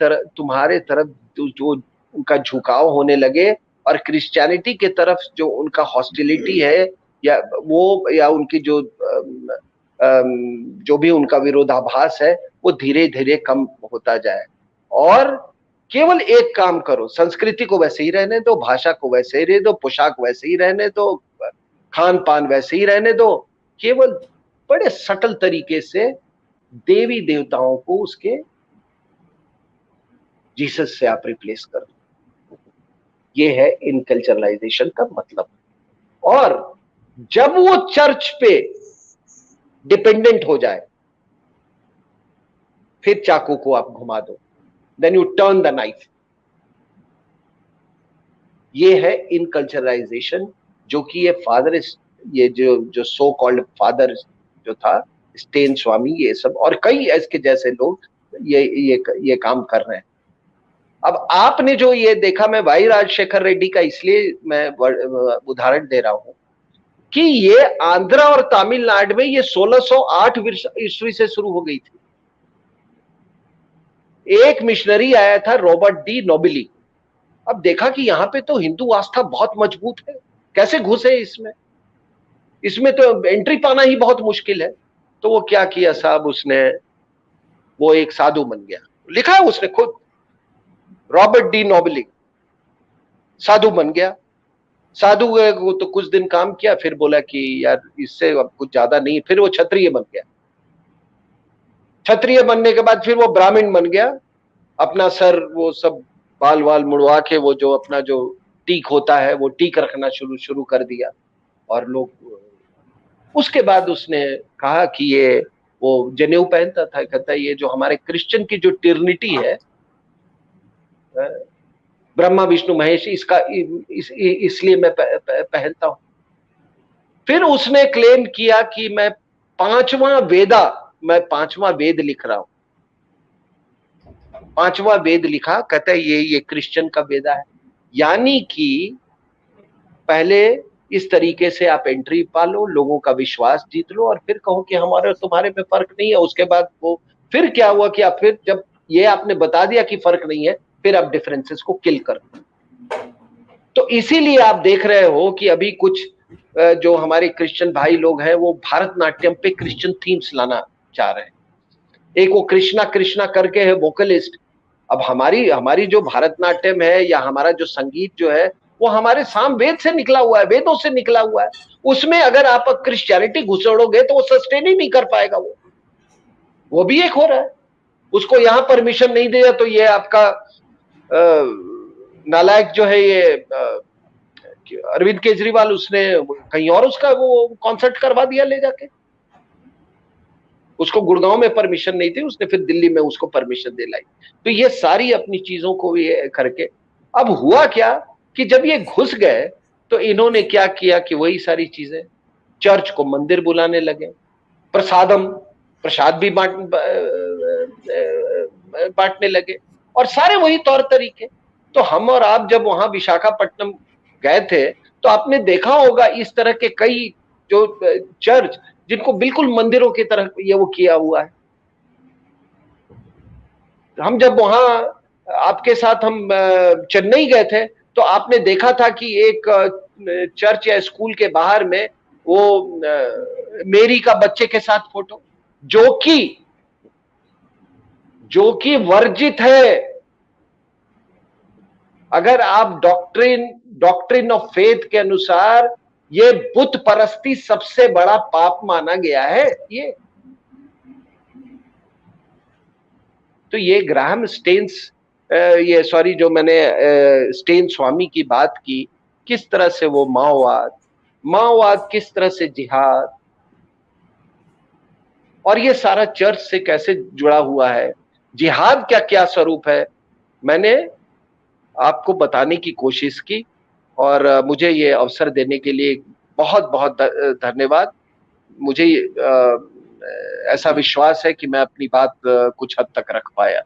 तरफ जो उनका झुकाव होने लगे, और क्रिश्चियनिटी के तरफ जो उनका हॉस्टिलिटी है, या उनकी जो भी उनका विरोधाभास है, वो धीरे धीरे कम होता जाए। और केवल एक काम करो, संस्कृति को वैसे ही रहने दो, भाषा को वैसे ही रहने दो, पोशाक वैसे ही रहने दो, खान पान वैसे ही रहने दो, केवल बड़े सटल तरीके से देवी देवताओं को उसके जीसस से आप रिप्लेस कर दो। ये है इनकल्चरलाइजेशन का मतलब। और जब वो चर्च पे डिपेंडेंट हो जाए, फिर चाकू को आप घुमा दो, then you turn the knife. ये है इनकल्चरलाइजेशन, जो कि ये जो सो कॉल्ड फादर जो था, स्टेन स्वामी, ये सब और कई इसके जैसे लोग ये काम कर रहे हैं। अब आपने जो ये देखा, मैं वाई राजशेखर रेड्डी का इसलिए मैं उदाहरण दे रहा हूं कि ये आंध्रा और तमिलनाडु में ये 1608 ईस्वी से शुरू हो गई थी। एक मिशनरी आया था, रॉबर्ट डी नोबिली। अब देखा कि यहां पे तो हिंदू आस्था बहुत मजबूत है, कैसे घुसे इसमें तो एंट्री पाना ही बहुत मुश्किल है। तो वो क्या किया साहब, वो एक साधु बन गया। लिखा है उसने खुद, रॉबर्ट डी नोबिली साधु बन गया। साधु को तो कुछ दिन काम किया, फिर बोला कि यार इससे अब कुछ ज्यादा नहीं, फिर वो क्षत्रिय बन गया। क्षत्रिय बनने के बाद फिर वो ब्राह्मण बन गया। अपना सर वो सब बाल वाल मुड़वा के, वो जो अपना जो टीक होता है वो टीक रखना शुरू कर दिया। और लोग, उसके बाद उसने कहा कि ये वो जनेऊ पहनता था, कहता है ये जो हमारे क्रिश्चियन की जो ट्रिनिटी है, ब्रह्मा विष्णु महेश, इसलिए मैं पहनता हूं। फिर उसने क्लेम किया कि मैं पांचवा वेद लिख रहा हूं। पांचवा वेद लिखा, कहता है ये क्रिश्चियन का वेदा है। यानी कि पहले इस तरीके से आप एंट्री पालो, लोगों का विश्वास जीत लो, और फिर कहो कि हमारे तुम्हारे में फर्क नहीं है। उसके बाद वो फिर क्या हुआ कि आप फिर जब ये आपने बता दिया कि फर्क नहीं है, फिर आप डिफरेंसेस को किल कर दो। तो इसीलिए आप देख रहे हो कि अभी कुछ जो हमारे क्रिश्चियन भाई लोग हैं, वो भारतनाट्यम पे क्रिश्चियन थीम्स लाना चाह रहे हैं। एक वो कृष्णा कृष्णा करके है वोकलिस्ट। अब हमारी जो भारतनाट्यम है, या हमारा जो संगीत जो है, वो हमारे साम वेद से निकला हुआ है, वेदों से निकला हुआ है। उसमें अगर आप क्रिश्चियनिटी घुसड़ोगे तो वो सस्टेन ही नहीं कर पाएगा। वो भी एक हो रहा है। उसको यहाँ परमिशन नहीं दिया तो ये आपका नालायक जो है ये अरविंद केजरीवाल, उसने कहीं और उसका वो कॉन्सर्ट करवा दिया ले जाके। उसको गुड़गांव में परमिशन नहीं थी, उसने फिर दिल्ली में उसको परमिशन दिलाई। तो ये सारी अपनी चीजों को ये करके, अब हुआ क्या कि जब ये घुस गए तो इन्होंने क्या किया कि वही सारी चीजें, चर्च को मंदिर बुलाने लगे, प्रसाद भी बांटने लगे, और सारे वही तौर तरीके। तो हम और आप जब वहां विशाखापट्टनम गए थे तो आपने देखा होगा इस तरह के कई जो चर्च जिनको बिल्कुल मंदिरों की तरह ये वो किया हुआ है। हम जब वहां आपके साथ हम चेन्नई गए थे तो आपने देखा था कि एक चर्च या स्कूल के बाहर में वो मेरी का बच्चे के साथ फोटो, जो कि वर्जित है। अगर आप डॉक्ट्रिन ऑफ फेथ के अनुसार ये बुत परस्ती सबसे बड़ा पाप माना गया है। तो ये ग्राहम स्टेन्स जो मैंने स्टेन स्वामी की बात की, किस तरह से वो माओवाद किस तरह से जिहाद, और ये सारा चर्च से कैसे जुड़ा हुआ है, जिहाद क्या क्या स्वरूप है, मैंने आपको बताने की कोशिश की। और मुझे ये अवसर देने के लिए बहुत बहुत धन्यवाद। मुझे ऐसा विश्वास है कि मैं अपनी बात कुछ हद तक रख पाया।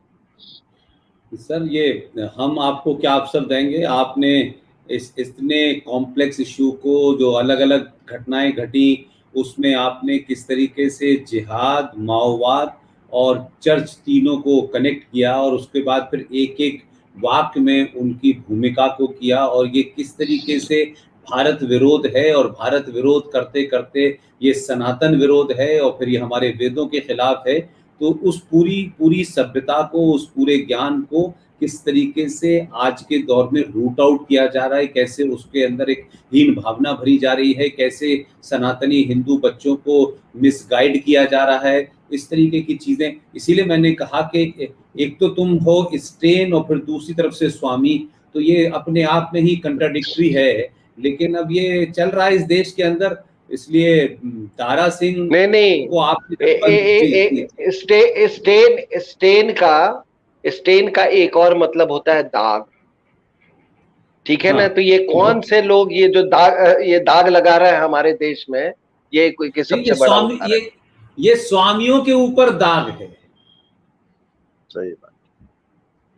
सर, ये हम आपको क्या अवसर देंगे, आपने इतने कॉम्प्लेक्स इशू को, जो अलग अलग घटनाएं घटी, उसमें आपने किस तरीके से जिहाद, माओवाद और चर्च तीनों को कनेक्ट किया, और उसके बाद फिर एक एक वाक्य में उनकी भूमिका को किया, और ये किस तरीके से भारत विरोध है, और भारत विरोध करते करते ये सनातन विरोध है, और फिर ये हमारे वेदों के खिलाफ है। तो उस पूरी सभ्यता को, उस पूरे ज्ञान को किस तरीके से आज के दौर में रूट आउट किया जा रहा है, कैसे उसके अंदर एक हीन भावना भरी जा रही है, कैसे सनातनी हिंदू बच्चों को मिसगाइड किया जा रहा है, इस तरीके की चीजें। इसीलिए मैंने कहा कि एक तो तुम हो स्टेन और फिर दूसरी तरफ से स्वामी, तो ये अपने आप में ही कंट्राडिक्टरी है। लेकिन अब ये चल रहा है इस देश के अंदर, इसलिए तारा सिंह नहीं को आप स्टेन का एक और मतलब होता है दाग, ठीक है ना। तो ये कौन से लोग ये दाग लगा रहे हैं हमारे देश में, ये कोई के सबसे बड़ा ये स्वामियों के ऊपर दाग है। सही बात,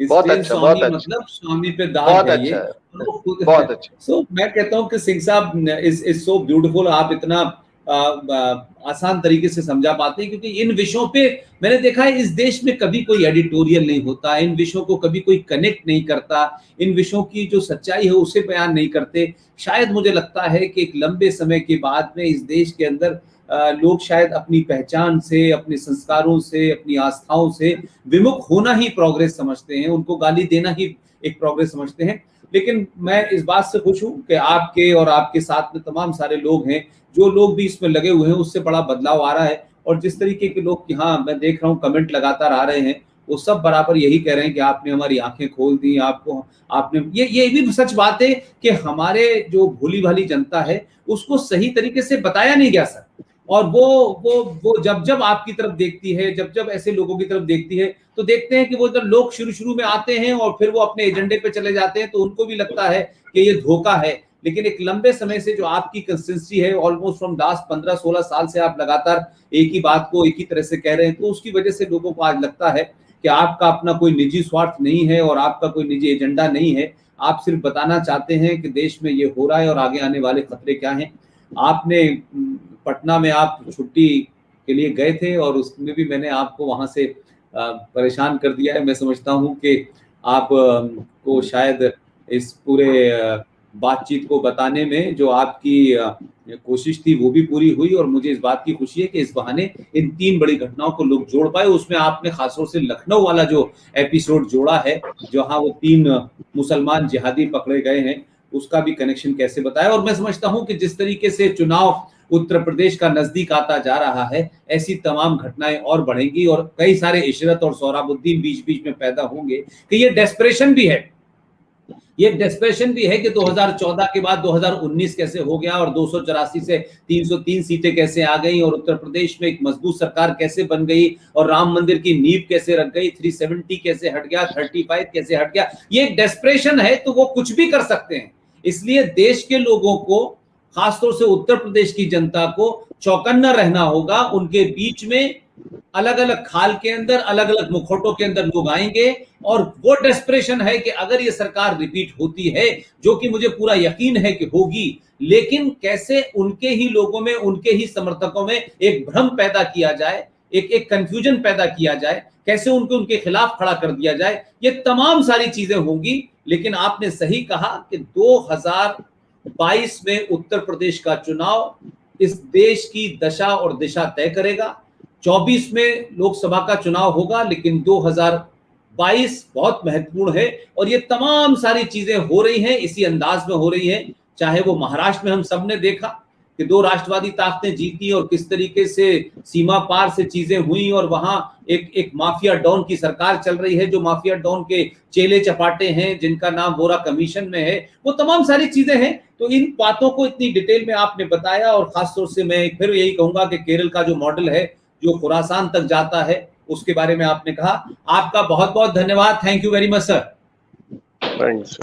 बहुत अच्छा, मतलब स्वामी पे दाग है। ये बहुत अच्छा। सो मैं कहता हूँ कि सिंह साहब इज सो ब्यूटीफुल, आप इतना आसान तरीके से समझा पाते हैं, क्योंकि इन विषयों पे मैंने देखा है इस देश में कभी कोई एडिटोरियल नहीं होता, इन विषयों को कभी कोई कनेक्ट नहीं करता, इन विषयों की जो सच्चाई है उसे बयान नहीं करते। शायद मुझे लगता है कि एक लंबे समय के बाद में इस देश के अंदर लोग शायद अपनी पहचान से, अपने संस्कारों से, अपनी आस्थाओं से विमुख होना ही प्रोग्रेस समझते हैं, उनको गाली देना ही एक प्रोग्रेस समझते हैं। लेकिन मैं इस बात से खुश हूं कि आपके और आपके साथ में तमाम सारे लोग हैं, जो लोग भी इसमें लगे हुए हैं, उससे बड़ा बदलाव आ रहा है। और जिस तरीके के लोग यहाँ मैं देख रहा हूँ कमेंट लगातार आ रहे हैं, वो सब बराबर यही कह रहे हैं कि आपने हमारी आंखें खोल दी, आपने ये भी सच बात है कि हमारे जो भोली भाली जनता है उसको सही तरीके से बताया नहीं गया सर। और वो जब आपकी तरफ देखती है, जब ऐसे लोगों की तरफ देखती है, तो देखते हैं कि वो जब लोग शुरू में आते हैं और फिर वो अपने एजेंडे पे चले जाते हैं, तो उनको भी लगता है कि ये धोखा है। लेकिन एक लंबे समय से जो आपकी कंसिस्टेंसी है, ऑलमोस्ट फ्रॉम लास्ट 15-16 साल से आप लगातार एक ही बात को एक ही तरह से कह रहे हैं, तो उसकी वजह से लोगों को आज लगता है कि आपका अपना कोई निजी स्वार्थ नहीं है और आपका कोई निजी एजेंडा नहीं है। आप सिर्फ बताना चाहते हैं कि देश में ये हो रहा है और आगे आने वाले खतरे क्या हैं। आपने पटना में आप छुट्टी के लिए गए थे और उसमें भी मैंने आपको वहां से परेशान कर दिया है। मैं समझता हूं कि आप को शायद इस पूरे बातचीत को बताने में जो आपकी कोशिश थी वो भी पूरी हुई, और मुझे इस बात की खुशी है कि इस बहाने इन 3 बड़ी घटनाओं को लोग जोड़ पाए। उसमें आपने खासतौर से लखनऊ वाला जो एपिसोड जोड़ा है, जहां वो 3 मुसलमान जिहादी पकड़े गए हैं, उसका भी कनेक्शन कैसे बताया। और मैं समझता हूं कि जिस तरीके से चुनाव उत्तर प्रदेश का नजदीक आता जा रहा है, ऐसी तमाम घटनाएं और बढ़ेंगी और कई सारे इशरत और सोहराबुद्दीन बीच बीच में पैदा होंगे कि ये डेस्परेशन भी है। ये डेस्परेशन भी है कि 2014 के बाद 2019 कैसे हो गया और 284 से 303 सीटें कैसे आ गई और उत्तर प्रदेश में एक मजबूत सरकार कैसे बन गई और राम मंदिर की नींव कैसे रख गई, 370 कैसे हट गया, 35 कैसे हट गया। ये एक डेस्परेशन है, तो वो कुछ भी कर सकते हैं। इसलिए देश के लोगों को, खासतौर से उत्तर प्रदेश की जनता को चौकन्ना रहना होगा। उनके बीच में अलग अलग खाल के अंदर, अलग अलग मुखौटों के अंदर लोग आएंगे, और वो डेस्परेशन है कि अगर ये सरकार रिपीट होती है, जो कि मुझे पूरा यकीन है कि होगी, लेकिन कैसे उनके ही लोगों में, उनके ही समर्थकों में एक भ्रम पैदा किया जाए, एक कंफ्यूजन पैदा किया जाए, कैसे उनको उनके खिलाफ खड़ा कर दिया जाए, ये तमाम सारी चीजें होंगी। लेकिन आपने सही कहा कि 2022 में उत्तर प्रदेश का चुनाव इस देश की दशा और दिशा तय करेगा। 24 में लोकसभा का चुनाव होगा, लेकिन 2022 बहुत महत्वपूर्ण है, और ये तमाम सारी चीजें हो रही हैं, इसी अंदाज में हो रही हैं। चाहे वो महाराष्ट्र में हम सबने देखा कि 2 राष्ट्रवादी ताकतें जीती और किस तरीके से सीमा पार से चीजें हुई, और वहां एक माफिया डॉन की सरकार चल रही है, जो माफिया डॉन के चेले चपाटे हैं, जिनका नाम वोरा कमीशन में है। वो तमाम सारी चीजें हैं। तो इन बातों को इतनी डिटेल में आपने बताया, और खासतौर से मैं फिर यही कहूंगा कि केरल का जो मॉडल है, जो खुरासान तक जाता है, उसके बारे में आपने कहा। आपका बहुत बहुत धन्यवाद। Thank you very much sir. Thanks.